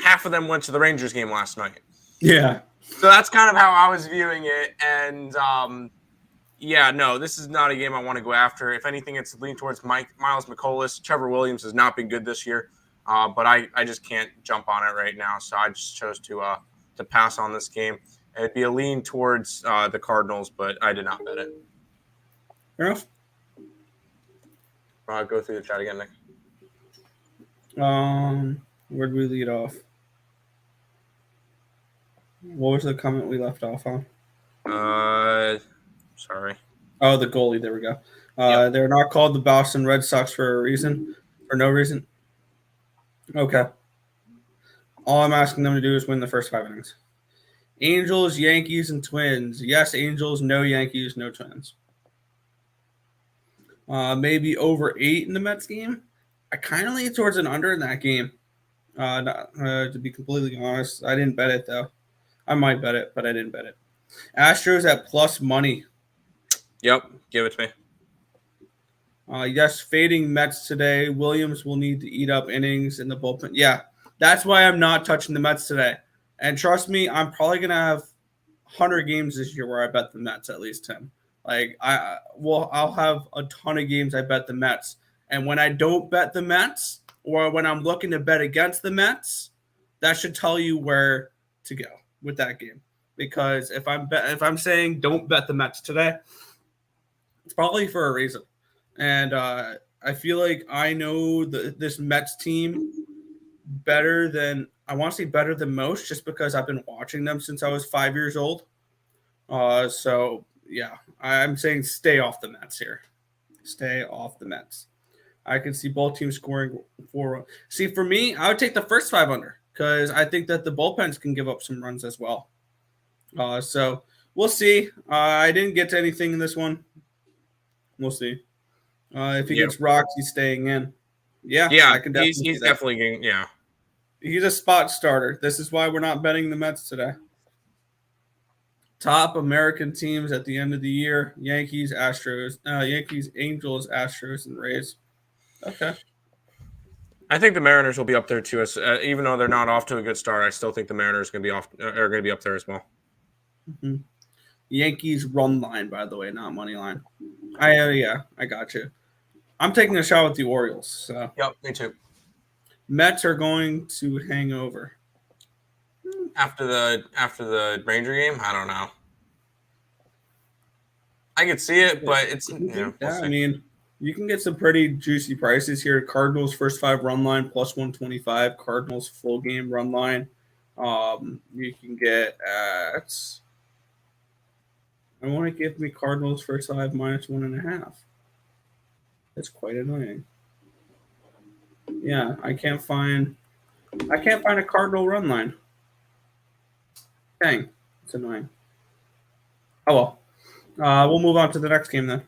[SPEAKER 2] half of them went to the Rangers game last night.
[SPEAKER 1] Yeah.
[SPEAKER 2] So that's kind of how I was viewing it, and yeah, no, this is not a game I want to go after. If anything, it's lean towards Miles Michaelis. Trevor Williams has not been good this year, but I just can't jump on it right now. So I just chose to pass on this game. It'd be a lean towards the Cardinals, but I did not bet it.
[SPEAKER 1] Fair enough.
[SPEAKER 2] Go through the chat again, Nick.
[SPEAKER 1] Where did we lead off? What was the comment we left off on?
[SPEAKER 2] Sorry.
[SPEAKER 1] Oh, the goalie. There we go. Yep. They're not called the Boston Red Sox for a reason, for no reason. Okay. All I'm asking them to do is win the first 5 innings. Angels, Yankees, and Twins. Yes, Angels. No Yankees. No Twins. Maybe over 8 in the Mets game. I kind of lean towards an under in that game. To be completely honest, I didn't bet it though. I might bet it, but I didn't bet it. Astros at plus money.
[SPEAKER 2] Yep, give it to
[SPEAKER 1] me. Yes, fading Mets today. Williams will need to eat up innings in the bullpen. Yeah, that's why I'm not touching the Mets today. And trust me, I'm probably going to have 100 games this year where I bet the Mets at least 10. Like, I'll have a ton of games I bet the Mets. And when I don't bet the Mets, or when I'm looking to bet against the Mets, that should tell you where to go with that game. Because if I'm saying don't bet the Mets today, it's probably for a reason. And I feel like I know this Mets team better than – I want to say better than most just because I've been watching them since I was 5 years old. So, yeah, I'm saying stay off the Mets here. Stay off the Mets. I can see both teams scoring 4. See, for me, I would take the first 5 under because I think that the bullpens can give up some runs as well. So we'll see. I didn't get to anything in this one. We'll see. If he gets rocked, he's staying in.
[SPEAKER 2] Yeah,
[SPEAKER 1] I can definitely see
[SPEAKER 2] he's
[SPEAKER 1] that.
[SPEAKER 2] definitely getting, yeah.
[SPEAKER 1] He's a spot starter. This is why we're not betting the Mets today. Top American teams at the end of the year: Yankees, Astros, Angels, Astros, and Rays. Okay.
[SPEAKER 2] I think the Mariners will be up there too. Even though they're not off to a good start, I still think the Mariners are going to be up there as well.
[SPEAKER 1] Mm-hmm. Yankees run line, by the way, not money line. I got you. I'm taking a shot with the Orioles. So.
[SPEAKER 2] Yep, me too.
[SPEAKER 1] Mets are going to hang over.
[SPEAKER 2] After the Ranger game, I don't know. I could see it, but it's we'll see.
[SPEAKER 1] I mean, you can get some pretty juicy prices here. Cardinals first 5 run line plus 125. Cardinals full game run line. You can get at. I want to give me Cardinals first 5 minus 1.5. That's quite annoying. Yeah, I can't find a Cardinal run line. Dang, it's annoying. Oh well. We'll move on to the next game then,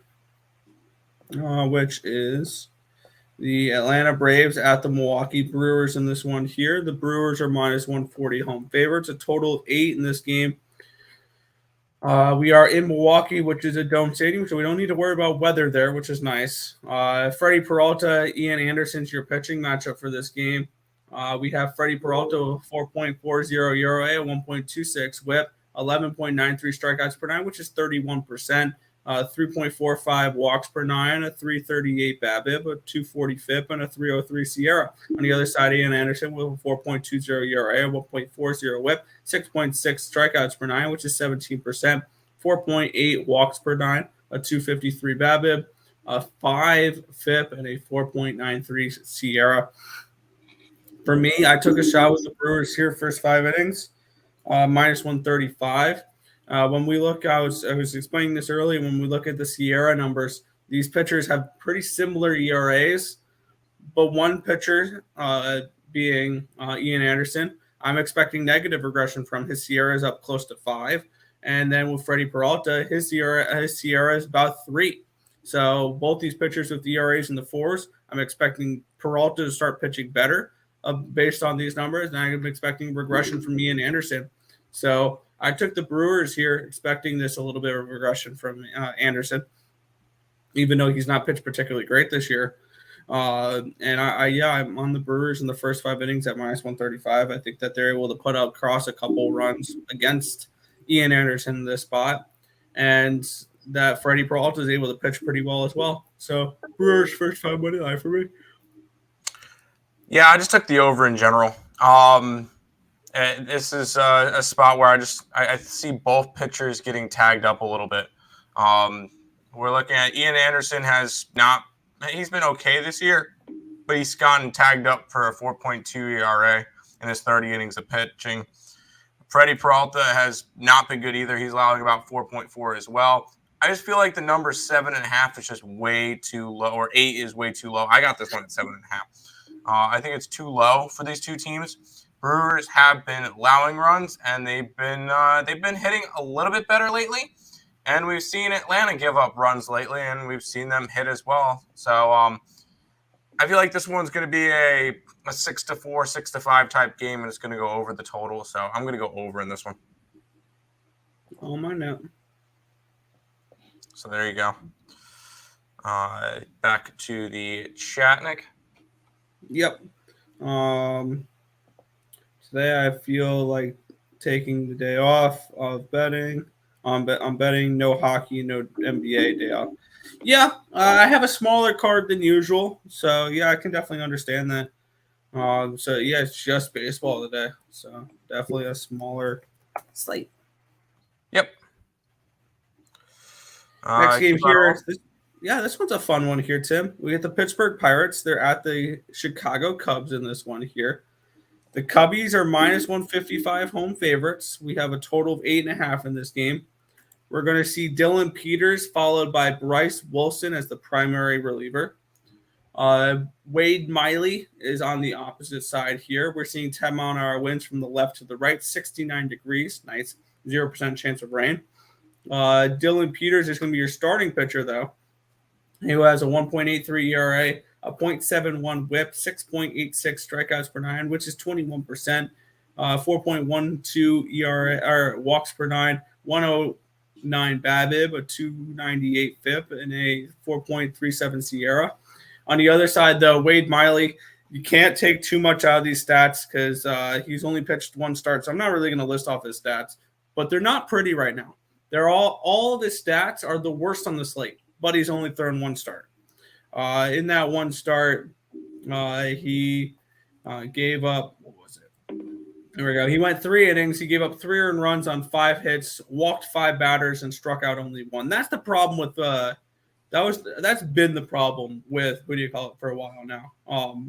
[SPEAKER 1] which is the Atlanta Braves at the Milwaukee Brewers in this one here. The Brewers are minus 140 home favorites, a total of 8 in this game. We are in Milwaukee, which is a dome stadium, so we don't need to worry about weather there, which is nice. Freddie Peralta, Ian Anderson's your pitching matchup for this game. We have Freddie Peralta, 4.40 ERA, 1.26 WHIP, 11.93 strikeouts per nine, which is 31%. 3.45 walks per nine, a 338 BABIP, a 240 FIP, and a 303 Sierra. On the other side, Ian Anderson with a 4.20 ERA, 1.40 WHIP, 6.6 strikeouts per nine, which is 17%, 4.8 walks per nine, a 253 BABIP, a 5 FIP, and a 4.93 Sierra. For me, I took a shot with the Brewers here first 5 innings, minus 135. When we look, I was explaining this earlier. When we look at the Sierra numbers, these pitchers have pretty similar ERAs, but one pitcher being Ian Anderson, I'm expecting negative regression from. His Sierra is up close to 5, and then with Freddie Peralta, his Sierra is about 3. So both these pitchers with ERAs in the 4s, I'm expecting Peralta to start pitching better based on these numbers, and I'm expecting regression from Ian Anderson. So I took the Brewers here, expecting this a little bit of regression from Anderson, even though he's not pitched particularly great this year. I'm on the Brewers in the first 5 innings at minus 135. I think that they're able to put out across a couple runs against Ian Anderson in this spot, and that Freddie Peralta is able to pitch pretty well as well. So Brewers first 5 money line for me.
[SPEAKER 2] Yeah, I just took the over in general. This is a spot where I see both pitchers getting tagged up a little bit. We're looking at Ian Anderson he's been okay this year, but he's gotten tagged up for a 4.2 ERA in his 30 innings of pitching. Freddie Peralta has not been good either. He's allowing about 4.4 as well. I just feel like the number 7.5 is just way too low, or 8 is way too low. I got this one at 7.5. I think it's too low for these two teams. Brewers have been allowing runs, and they've been hitting a little bit better lately. And we've seen Atlanta give up runs lately, and we've seen them hit as well. So I feel like this one's going to be a 6-4, 6-5 type game, and it's going to go over the total. So I'm going to go over in this one.
[SPEAKER 1] Oh, my note.
[SPEAKER 2] So there you go. Back to the chat, Nick.
[SPEAKER 1] Yep. Today I feel like taking the day off of betting. I'm betting no hockey, no NBA day off. Yeah, I have a smaller card than usual, so yeah, I can definitely understand that. So yeah, it's just baseball today, so definitely a smaller slate.
[SPEAKER 2] Yep.
[SPEAKER 1] Next game here. This one's a fun one here, Tim. We get the Pittsburgh Pirates. They're at the Chicago Cubs in this one here. The Cubbies are minus 155 home favorites. We have a total of 8.5 in this game. We're going to see Dylan Peters followed by Bryce Wilson as the primary reliever. Wade Miley is on the opposite side here. We're seeing 10-mile-an-hour winds from the left to the right, 69 degrees. Nice. 0% chance of rain. Dylan Peters is going to be your starting pitcher, though, who has a 1.83 ERA, a .71 WHIP, 6.86 strikeouts per nine, which is 21%. 4.12 ERA or walks per nine, 109 BABIP, a 298 FIP, and a 4.37 SIERA. On the other side, though, Wade Miley, you can't take too much out of these stats because he's only pitched one start. So I'm not really going to list off his stats, but they're not pretty right now. They're all of his stats are the worst on the slate, but he's only thrown one start. In that one start, he gave up, what was it? There we go. He went 3 innings. He gave up 3 earned runs on 5 hits, walked 5 batters, and struck out only 1. That's the problem with that's been the problem with for a while now.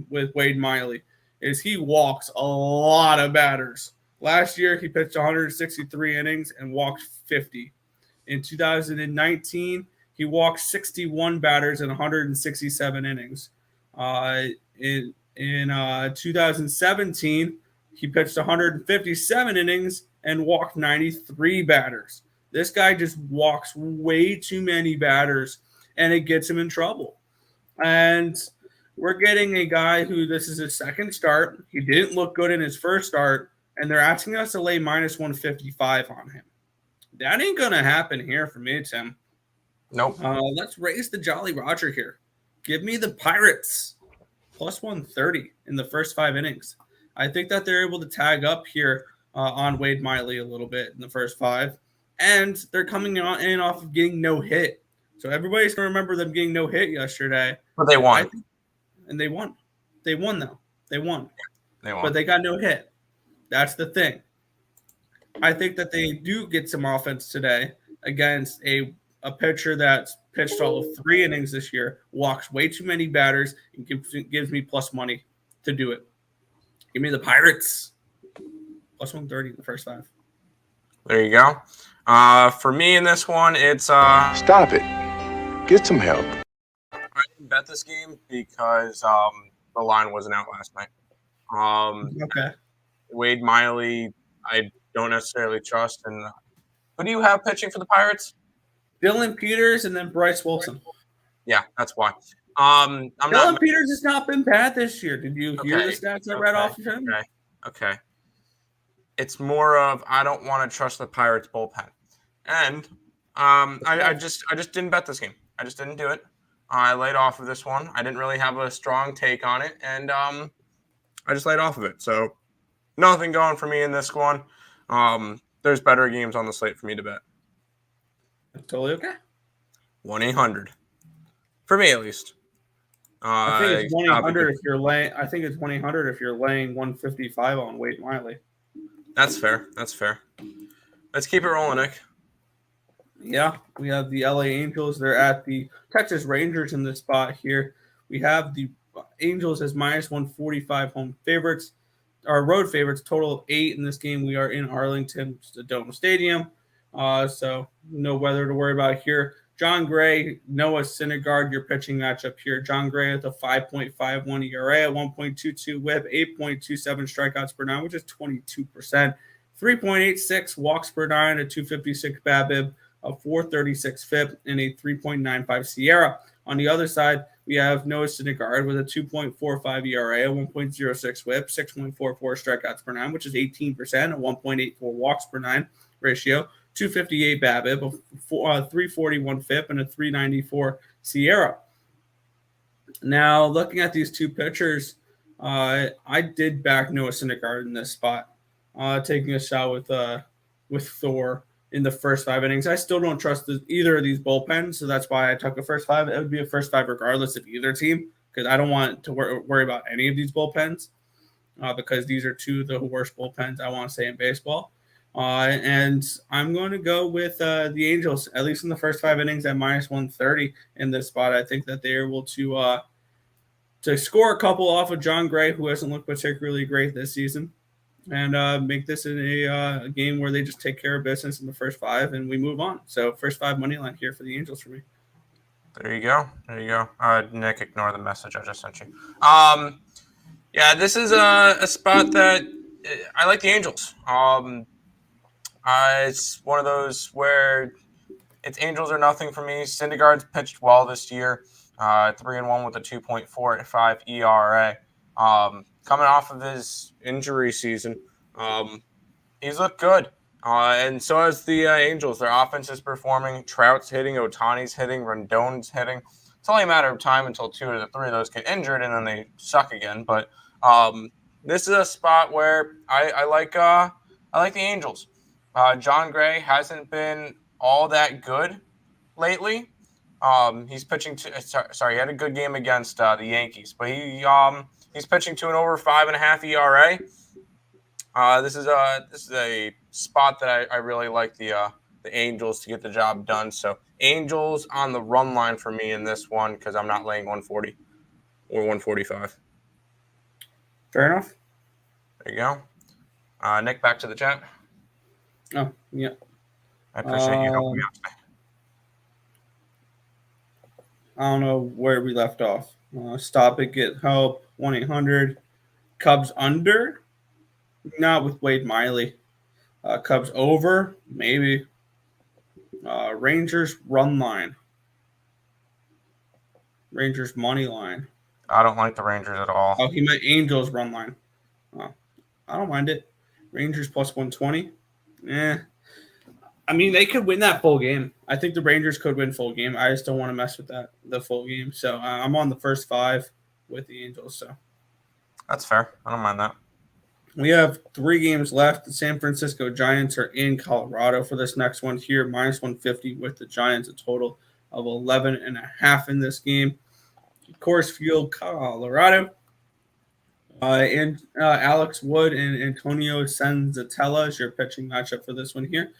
[SPEAKER 1] With Wade Miley, is he walks a lot of batters. Last year he pitched 163 innings and walked 50. In 2019, he walked 61 batters in 167 innings. In 2017. He pitched 157 innings and walked 93 batters. This guy just walks way too many batters, and it gets him in trouble. And we're getting a guy who this is his second start. He didn't look good in his first start, and they're asking us to lay minus 155 on him. That ain't going to happen here for me, Tim.
[SPEAKER 2] Nope.
[SPEAKER 1] Let's raise the Jolly Roger here. Give me the Pirates plus 130 in the first 5 innings. I think that they're able to tag up here on Wade Miley a little bit in the first 5. And they're coming in off of getting no hit. So everybody's going to remember them getting no hit yesterday.
[SPEAKER 2] But they won.
[SPEAKER 1] And they won. They won, though. They won.
[SPEAKER 2] They won.
[SPEAKER 1] But they got no hit. That's the thing. I think that they do get some offense today against a pitcher that's pitched all of 3 innings this year, walks way too many batters, and gives me plus money to do it. Give me the Pirates. Plus 130 in the first 5.
[SPEAKER 2] There you go. For me in this one, it's
[SPEAKER 3] Stop it. Get some help.
[SPEAKER 2] I didn't bet this game because the line wasn't out last night.
[SPEAKER 1] Okay.
[SPEAKER 2] Wade Miley, I don't necessarily trust. And who do you have pitching for the Pirates?
[SPEAKER 1] Dylan Peters and then Bryce Wilson.
[SPEAKER 2] Yeah, that's why.
[SPEAKER 1] Dylan Peters has not been bad this year. Did you hear the stats I read off of him?
[SPEAKER 2] Okay. It's more of I don't want to trust the Pirates bullpen, and I just didn't bet this game. I just didn't do it. I laid off of this one. I didn't really have a strong take on it, and I just laid off of it. So nothing going for me in this one. There's better games on the slate for me to bet.
[SPEAKER 1] That's totally okay.
[SPEAKER 2] 1-800 for me at least.
[SPEAKER 1] I think it's 1-800 if you're laying. I think it's 1-800 if you're laying 155 on Wade Miley.
[SPEAKER 2] That's fair. Let's keep it rolling, Nick.
[SPEAKER 1] Yeah, we have the LA Angels. They're at the Texas Rangers in this spot here. We have the Angels as minus 145 home favorites. Our road favorites, total of 8 in this game. We are in Arlington, the Dome Stadium. So no weather to worry about here. John Gray, Noah Syndergaard, your pitching matchup here. John Gray with a 5.51 ERA, a 1.22 WHIP, 8.27 strikeouts per nine, which is 22%. 3.86 walks per nine, a 256 BABIP, a 436 FIP, and a 3.95 SIERA. On the other side, we have Noah Syndergaard with a 2.45 ERA, a 1.06 WHIP, 6.44 strikeouts per nine, which is 18%, a 1.84 walks per nine ratio. 258 BABIP, a 341 FIP, and a 394 SIERA. Now, looking at these two pitchers, I did back Noah Syndergaard in this spot, taking a shot with Thor in the first 5 innings. I still don't trust either of these bullpens, so that's why I took a first 5. It would be a first 5 regardless of either team, because I don't want to worry about any of these bullpens, because these are 2 of the worst bullpens I want to say in baseball. And I'm going to go with the Angels, at least in the first 5 innings at minus 130 in this spot. I think that they are able to score a couple off of John Gray, who hasn't looked particularly great this season, and make this in a game where they just take care of business in the first 5 and we move on. So first 5 money line here for the Angels for me.
[SPEAKER 2] There you go. Nick, ignore the message I just sent you. Yeah, this is a spot that I like the Angels. It's one of those where it's Angels or nothing for me. Syndergaard's pitched well this year. 3-1 with a 2.45 ERA. Coming off of his injury season, he's looked good. And so has the Angels. Their offense is performing. Trout's hitting, Ohtani's hitting, Rendon's hitting. It's only a matter of time until 2 of the 3 of those get injured, and then they suck again. But this is a spot where I like the Angels. John Gray hasn't been all that good lately. He's pitching to he had a good game against the Yankees, but he's pitching to an over 5.5 ERA. This is a spot that I really like the Angels to get the job done. So Angels on the run line for me in this one because I'm not laying 140 or 145.
[SPEAKER 1] Fair enough.
[SPEAKER 2] There you go. Nick, back to the chat.
[SPEAKER 1] Oh, yeah.
[SPEAKER 2] I appreciate you helping me out today.
[SPEAKER 1] I don't know where we left off. Stop it, get help, 1-800. Cubs under? Not with Wade Miley. Cubs over? Maybe. Rangers run line. Rangers money line.
[SPEAKER 2] I don't like the Rangers at all.
[SPEAKER 1] Oh, he meant Angels run line. I don't mind it. Rangers plus 120. I mean, they could win that full game. I think the Rangers could win full game. I just don't want to mess with the full game. So I'm on the first 5 with the Angels. So
[SPEAKER 2] that's fair. I don't mind that.
[SPEAKER 1] We have 3 games left. The San Francisco Giants are in Colorado for this next one here, minus 150 with the Giants, a total of 11.5 in this game. Coors Field, Colorado. And Alex Wood and Antonio Senzatella is your pitching matchup for this one here.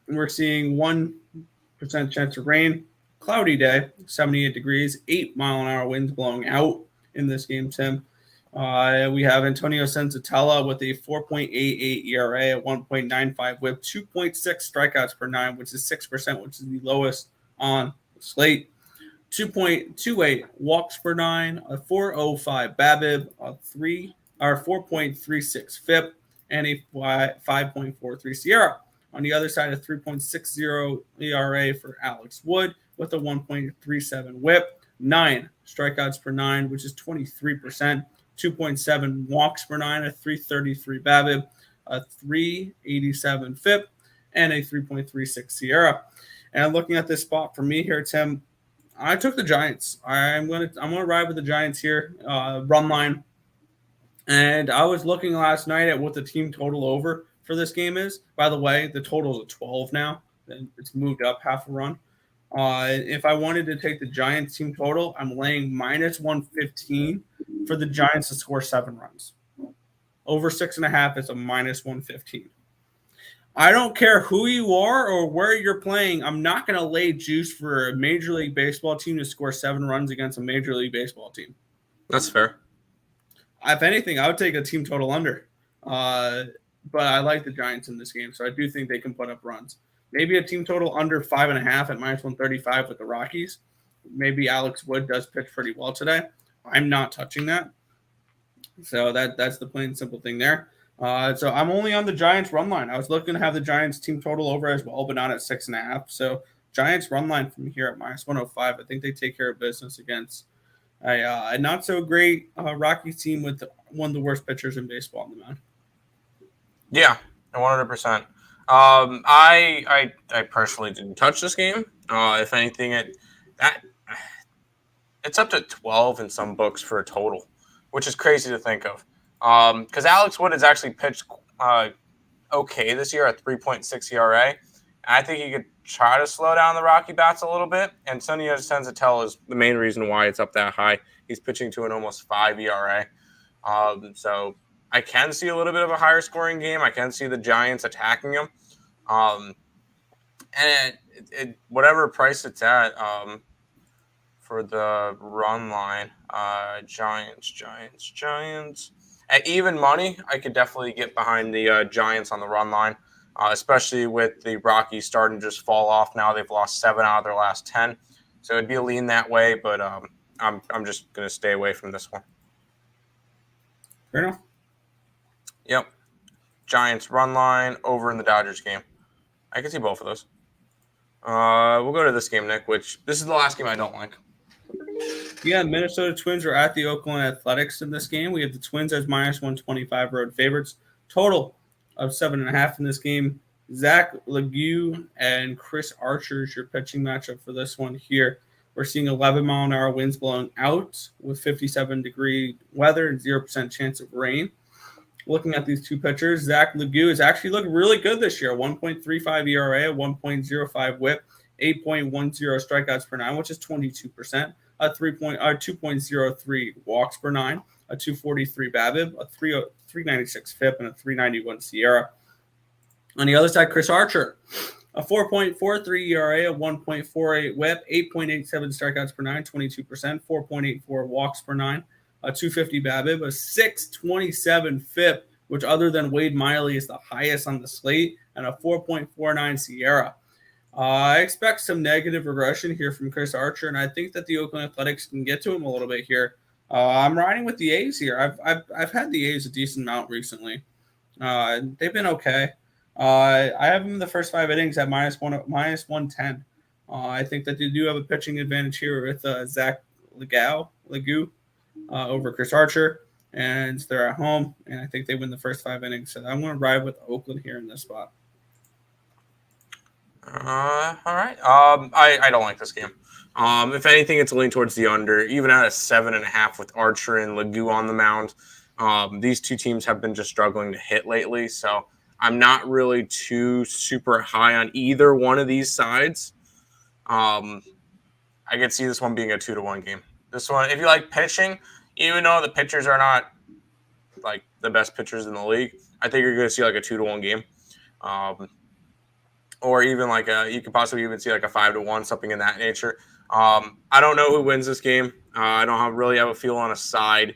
[SPEAKER 1] We're seeing 1% chance of rain, cloudy day, 78 degrees, 8-mile-an-hour winds blowing out in this game, Tim. We have Antonio Senzatella with a 4.88 ERA, a 1.95 whip, 2.6 strikeouts per 9, which is 6%, which is the lowest on the slate. 2.28 walks per 9, a 4.05 BABIP, a 4.36 FIP, and a 5.43 Sierra. On the other side, a 3.60 ERA for Alex Wood with a 1.37 whip, 9 strikeouts per 9, which is 23%, 2.7 walks per 9, a 3.33 BABIP, a 3.87 FIP, and a 3.36 Sierra. And looking at this spot for me here, Tim, I took the Giants. I'm gonna ride with the Giants here, run line. And I was looking last night at what the team total over for this game is. By the way, the total is a 12 now. It's moved up half a run. If I wanted to take the Giants team total, I'm laying minus 115 for the Giants to score 7 runs. Over 6.5 is a minus 115. I don't care who you are or where you're playing. I'm not going to lay juice for a Major League Baseball team to score 7 runs against a Major League Baseball team.
[SPEAKER 2] That's fair.
[SPEAKER 1] If anything, I would take a team total under. But I like the Giants in this game, so I do think they can put up runs. Maybe a team total under 5.5 at minus 135 with the Rockies. Maybe Alex Wood does pitch pretty well today. I'm not touching that. So that's the plain and simple thing there. So I'm only on the Giants run line. I was looking to have the Giants team total over as well, but not at 6.5. So Giants run line from here at minus 105. I think they take care of business against a not so great Rockies team with one of the worst pitchers in baseball on the mound.
[SPEAKER 2] Yeah, 100%. I personally didn't touch this game. If anything, it's up to 12 in some books for a total, which is crazy to think of. Because Alex Wood has actually pitched okay this year at 3.6 ERA. And I think he could try to slow down the Rocky Bats a little bit. And Antonio Senzatella is the main reason why it's up that high. He's pitching to an almost 5 ERA. So I can see a little bit of a higher scoring game. I can see the Giants attacking him. And whatever price it's at for the run line, Giants. At even money, I could definitely get behind the Giants on the run line, especially with the Rockies starting to just fall off now. They've lost 7 out of their last 10. So it'd be a lean that way, but I'm just going to stay away from this one.
[SPEAKER 1] Fair enough.
[SPEAKER 2] Yep. Giants run line over in the Dodgers game. I can see both of those. We'll go to this game, Nick, which this is the last game I don't like.
[SPEAKER 1] Yeah, Minnesota Twins are at the Oakland Athletics in this game. We have the Twins as minus 125 road favorites. Total of 7.5 in this game. Zach Legue and Chris Archer is your pitching matchup for this one here. We're seeing 11-mile-an-hour winds blowing out with 57-degree weather and 0% chance of rain. Looking at these two pitchers, Zach Legue has actually looked really good this year. 1.35 ERA, a 1.05 WHIP, 8.10 strikeouts per nine, which is 22%. A 2.03 walks per nine, a 243 BABIP, a 396 FIP, and a 391 SIERA. On the other side, Chris Archer, a 4.43 ERA, a 1.48 WHIP, 8.87 strikeouts per nine, 22%, 4.84 walks per nine, a 250 BABIP, a 627 FIP, which other than Wade Miley is the highest on the slate, and a 4.49 SIERA. I expect some negative regression here from Chris Archer, and I think that the Oakland Athletics can get to him a little bit here. I'm riding with the A's here. I've had the A's a decent amount recently. They've been okay. I have them in the first 5 innings at minus 110. I think that they do have a pitching advantage here with Zach Legue over Chris Archer, and they're at home, and I think they win the first 5 innings. So I'm going to ride with Oakland here in this spot.
[SPEAKER 2] All right. I don't like this game. If anything, it's leaning towards the under, even at a 7.5 with Archer and Legue on the mound. These two teams have been just struggling to hit lately, so I'm not really too super high on either one of these sides. I could see this one being a 2-1 game. This one, if you like pitching, even though the pitchers are not like the best pitchers in the league, I think you're going to see like a 2-1 game. Or even like you could possibly even see like a 5-1, something in that nature. I don't know who wins this game. I don't really have a feel on a side.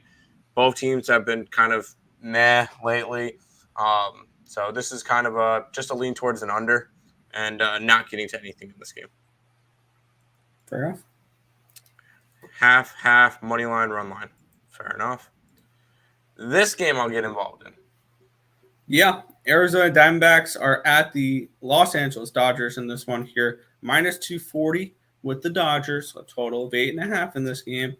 [SPEAKER 2] Both teams have been kind of meh lately. So this is kind of just a lean towards an under and not getting to anything in this game.
[SPEAKER 1] Fair enough.
[SPEAKER 2] Half, money line, run line. Fair enough. This game I'll get involved in.
[SPEAKER 1] Yeah, Arizona Diamondbacks are at the Los Angeles Dodgers in this one here. Minus 240 with the Dodgers, a total of 8.5 in this game.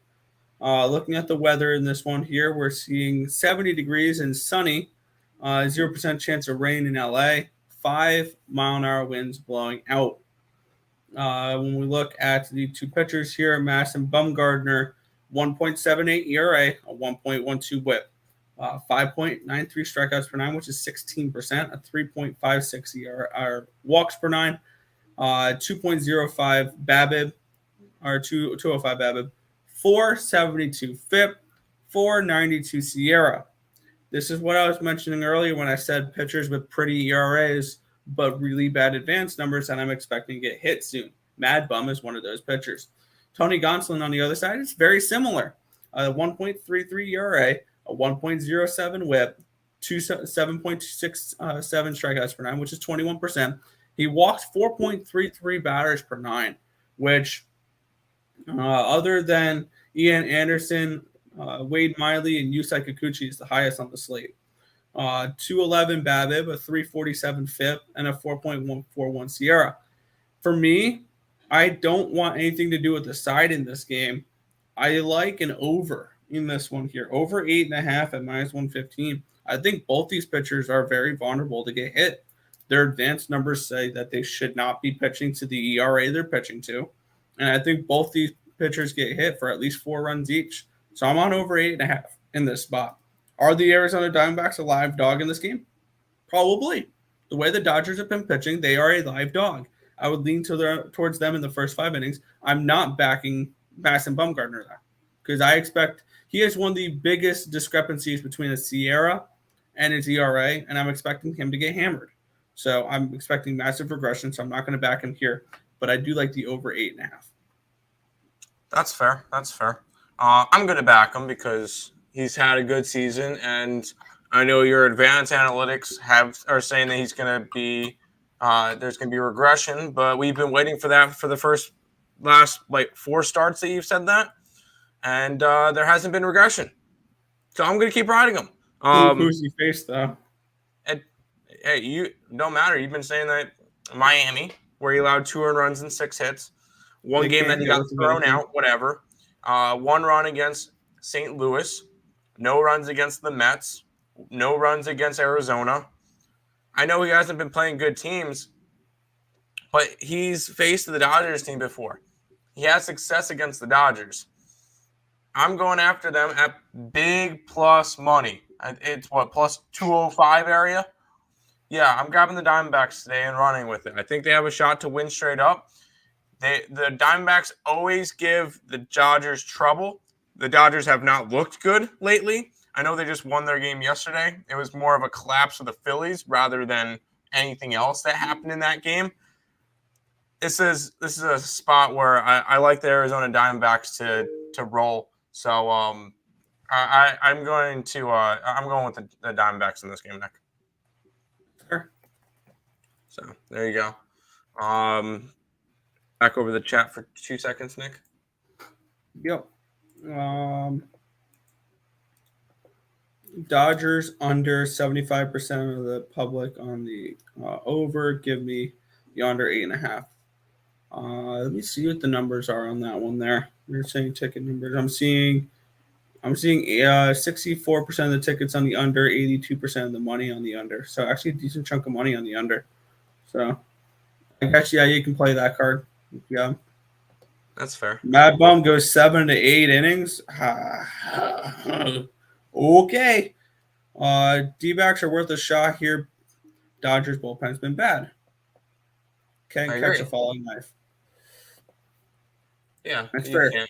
[SPEAKER 1] Looking at the weather in this one here, we're seeing 70 degrees and sunny, 0% chance of rain in LA, 5-mile-an-hour winds blowing out. When we look at the two pitchers here, Madison Bumgarner, 1.78 ERA, a 1.12 WHIP. 5.93 strikeouts per nine, which is 16%, a 3.56 ERA walks per nine, 2.05 BABIP, or 205 BABIP, 472 FIP, 492 SIERA. This is what I was mentioning earlier when I said pitchers with pretty ERAs but really bad advanced numbers, and I'm expecting to get hit soon. Mad Bum is one of those pitchers. Tony Gonsolin on the other side is very similar. 1.33 ERA, a 1.07 WHIP, 7.67 strikeouts per nine, which is 21%. He walks 4.33 batters per nine, which other than Ian Anderson, Wade Miley, and Yusei Kikuchi is the highest on the slate. 211 BABIP, a 347 FIP, and a 4.141 SIERA. For me, I don't want anything to do with the side in this game. I like an over in this one here. Over 8.5 at minus 115. I think both these pitchers are very vulnerable to get hit. Their advanced numbers say that they should not be pitching to the ERA they're pitching to. And I think both these pitchers get hit for at least 4 runs each. So I'm on over 8.5 in this spot. Are the Arizona Diamondbacks a live dog in this game? Probably. The way the Dodgers have been pitching, they are a live dog. I would lean towards them in the first 5 innings. I'm not backing Madison Bumgarner there because I expect he has one of the biggest discrepancies between a SIERA and his ERA, and I'm expecting him to get hammered. So I'm expecting massive regression, so I'm not going to back him here, but I do like the over 8.5.
[SPEAKER 2] That's fair. I'm going to back him because he's had a good season, and I know your advanced analytics are saying that he's going to be there's going to be regression, but we've been waiting for that for the last 4 starts that you've said that, and there hasn't been regression. So I'm going to keep riding him.
[SPEAKER 1] Who's he faced though?
[SPEAKER 2] Hey, you don't matter. You've been saying that Miami, where he allowed 2 earned runs and 6 hits. One
[SPEAKER 1] They
[SPEAKER 2] game
[SPEAKER 1] can't
[SPEAKER 2] that he
[SPEAKER 1] hit
[SPEAKER 2] got
[SPEAKER 1] with
[SPEAKER 2] thrown
[SPEAKER 1] anything.
[SPEAKER 2] out, whatever. 1 run against St. Louis. No runs against the Mets. No runs against Arizona. I know he hasn't been playing good teams, but he's faced the Dodgers team before. He has success against the Dodgers. I'm going after them at big plus money. It's what, plus 205 area? Yeah, I'm grabbing the Diamondbacks today and running with it. I think they have a shot to win straight up. The Diamondbacks always give the Dodgers trouble. The Dodgers have not looked good lately. I know they just won their game yesterday. It was more of a collapse of the Phillies rather than anything else that happened in that game. This is a spot where I like the Arizona Diamondbacks to roll. So I'm going with the Diamondbacks in this game, Nick.
[SPEAKER 1] Sure.
[SPEAKER 2] So there you go. Back over the chat for 2 seconds, Nick.
[SPEAKER 1] Yep. Dodgers under 75% of the public on the over. Give me the under 8.5. Let me see what the numbers are on that one there. You're saying ticket numbers. I'm seeing 64% of the tickets on the under, 82% of the money on the under. So actually a decent chunk of money on the under. So I guess, yeah, you can play that card. Yeah.
[SPEAKER 2] That's fair.
[SPEAKER 1] Mad Bum goes 7 to 8 innings. Okay. D-backs are worth a shot here. Dodgers bullpen's been bad. Can't catch a falling knife.
[SPEAKER 2] Yeah,
[SPEAKER 1] that's fair.
[SPEAKER 2] Can.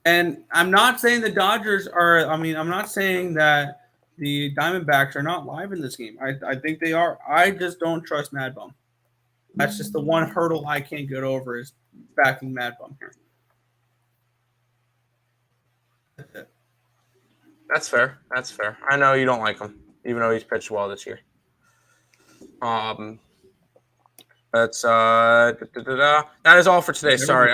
[SPEAKER 1] And I'm not saying the Dodgers are. I mean, I'm not saying that the Diamondbacks are not live in this game. I think they are. I just don't trust Mad Bum. That's just the one hurdle I can't get over is backing Mad Bum here.
[SPEAKER 2] That's fair. That's fair. I know you don't like him, even though he's pitched well this year. That's that is all for today. Sorry,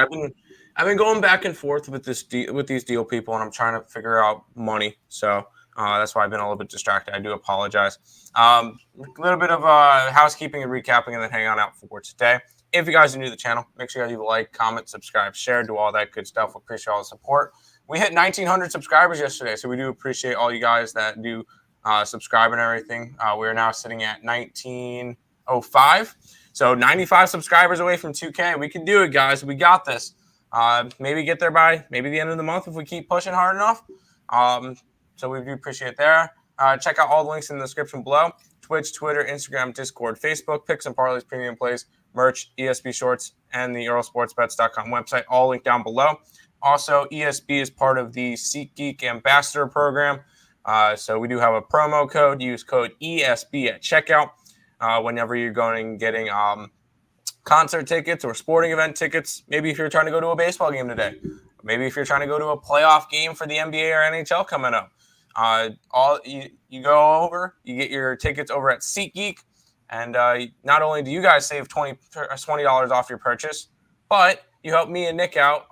[SPEAKER 2] I've been going back and forth with these deal people, and I'm trying to figure out money. So that's why I've been a little bit distracted. I do apologize. A little bit of housekeeping and recapping, and then hang on out for today. If you guys are new to the channel, make sure you guys leave a like, comment, subscribe, share, do all that good stuff. We appreciate all the support. We hit 1,900 subscribers yesterday, so we do appreciate all you guys that do subscribe and everything. We are now sitting at 1,905. So 95 subscribers away from 2K. We can do it, guys. We got this. Maybe get there by maybe the end of the month if we keep pushing hard enough. So we do appreciate it there. Check out all the links in the description below. Twitch, Twitter, Instagram, Discord, Facebook, Picks and Parleys, Premium Plays, merch, ESB Shorts, and the EarleSportsBets.com website, all linked down below. Also, ESB is part of the SeatGeek Ambassador Program. So we do have a promo code. Use code ESB at checkout. Whenever you're getting concert tickets or sporting event tickets, maybe if you're trying to go to a baseball game today, maybe if you're trying to go to a playoff game for the NBA or NHL coming up, you go over, you get your tickets over at SeatGeek, and not only do you guys save $20 off your purchase, but you help me and Nick out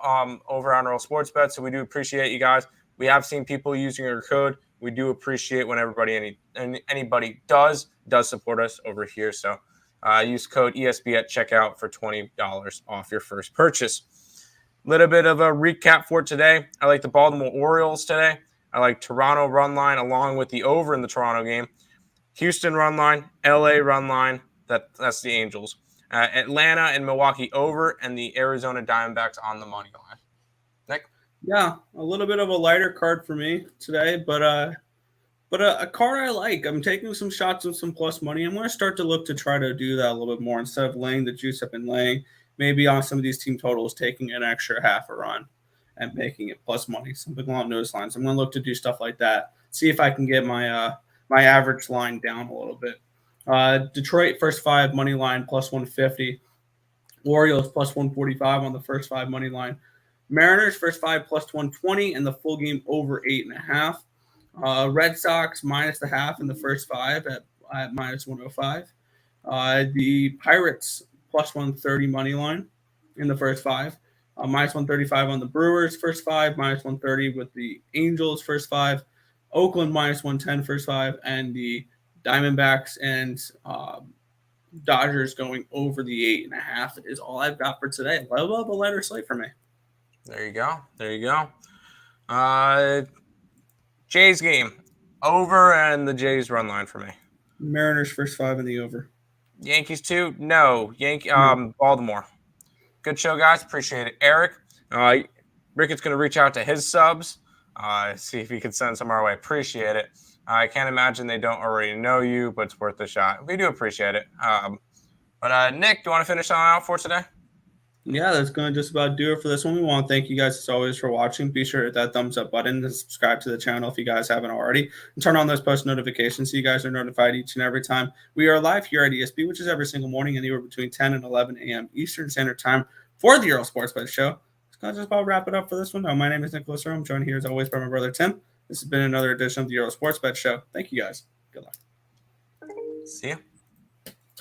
[SPEAKER 2] over on Earle Sports Bet. So we do appreciate you guys. We have seen people using your code. We do appreciate when anybody does support us over here. So use code ESB at checkout for $20 off your first purchase. Little bit of a recap for today. I like the Baltimore Orioles today. I like Toronto run line along with the over in the Toronto game. Houston run line, LA run line. That's the Angels. Atlanta and Milwaukee over, and the Arizona Diamondbacks on the money line. Nick?
[SPEAKER 1] Yeah, a little bit of a lighter card for me today, but a card I like. I'm taking some shots with some plus money. I'm going to start to look to try to do that a little bit more instead of laying the juice I've been laying. Maybe on some of these team totals, taking an extra half a run and making it plus money, something along those lines. I'm going to look to do stuff like that. See if I can get my my average line down a little bit. Detroit first 5 money line plus 150. Orioles plus 145 on the first 5 money line. Mariners first 5 plus 120 and the full game over 8.5. Red Sox minus the half in the first 5 at minus 105. The Pirates plus 130 money line in the first 5. Minus 135 on the Brewers first 5. Minus 130 with the Angels first 5. Oakland minus 110 first 5. And the Diamondbacks and Dodgers going over the 8.5. That is all I've got for today. A little bit of a lighter slate for me.
[SPEAKER 2] There you go. There you go. Jays game. Over and the Jays run line for me.
[SPEAKER 1] Mariners first 5 in the over.
[SPEAKER 2] Yankees 2? No. Baltimore. Good show, guys. Appreciate it. Eric, Ricketts going to reach out to his subs. See if he can send some our way. Appreciate it. I can't imagine they don't already know you, but it's worth a shot. We do appreciate it. But Nick, do you want to finish on out for today?
[SPEAKER 1] Yeah, that's going to just about do it for this one. We want to thank you guys as always for watching. Be sure to hit that thumbs up button and subscribe to the channel if you guys haven't already. And turn on those post notifications so you guys are notified each and every time we are live here at ESB, which is every single morning, anywhere between 10 and 11 a.m. Eastern Standard Time for the Earle Sports Bet Show. It's going to just about wrap it up for this one. My name is Nicholas Earle. I'm joined here as always by my brother Tim. This has been another edition of the Earle Sports Bet Show. Thank you guys. Good luck.
[SPEAKER 2] See you.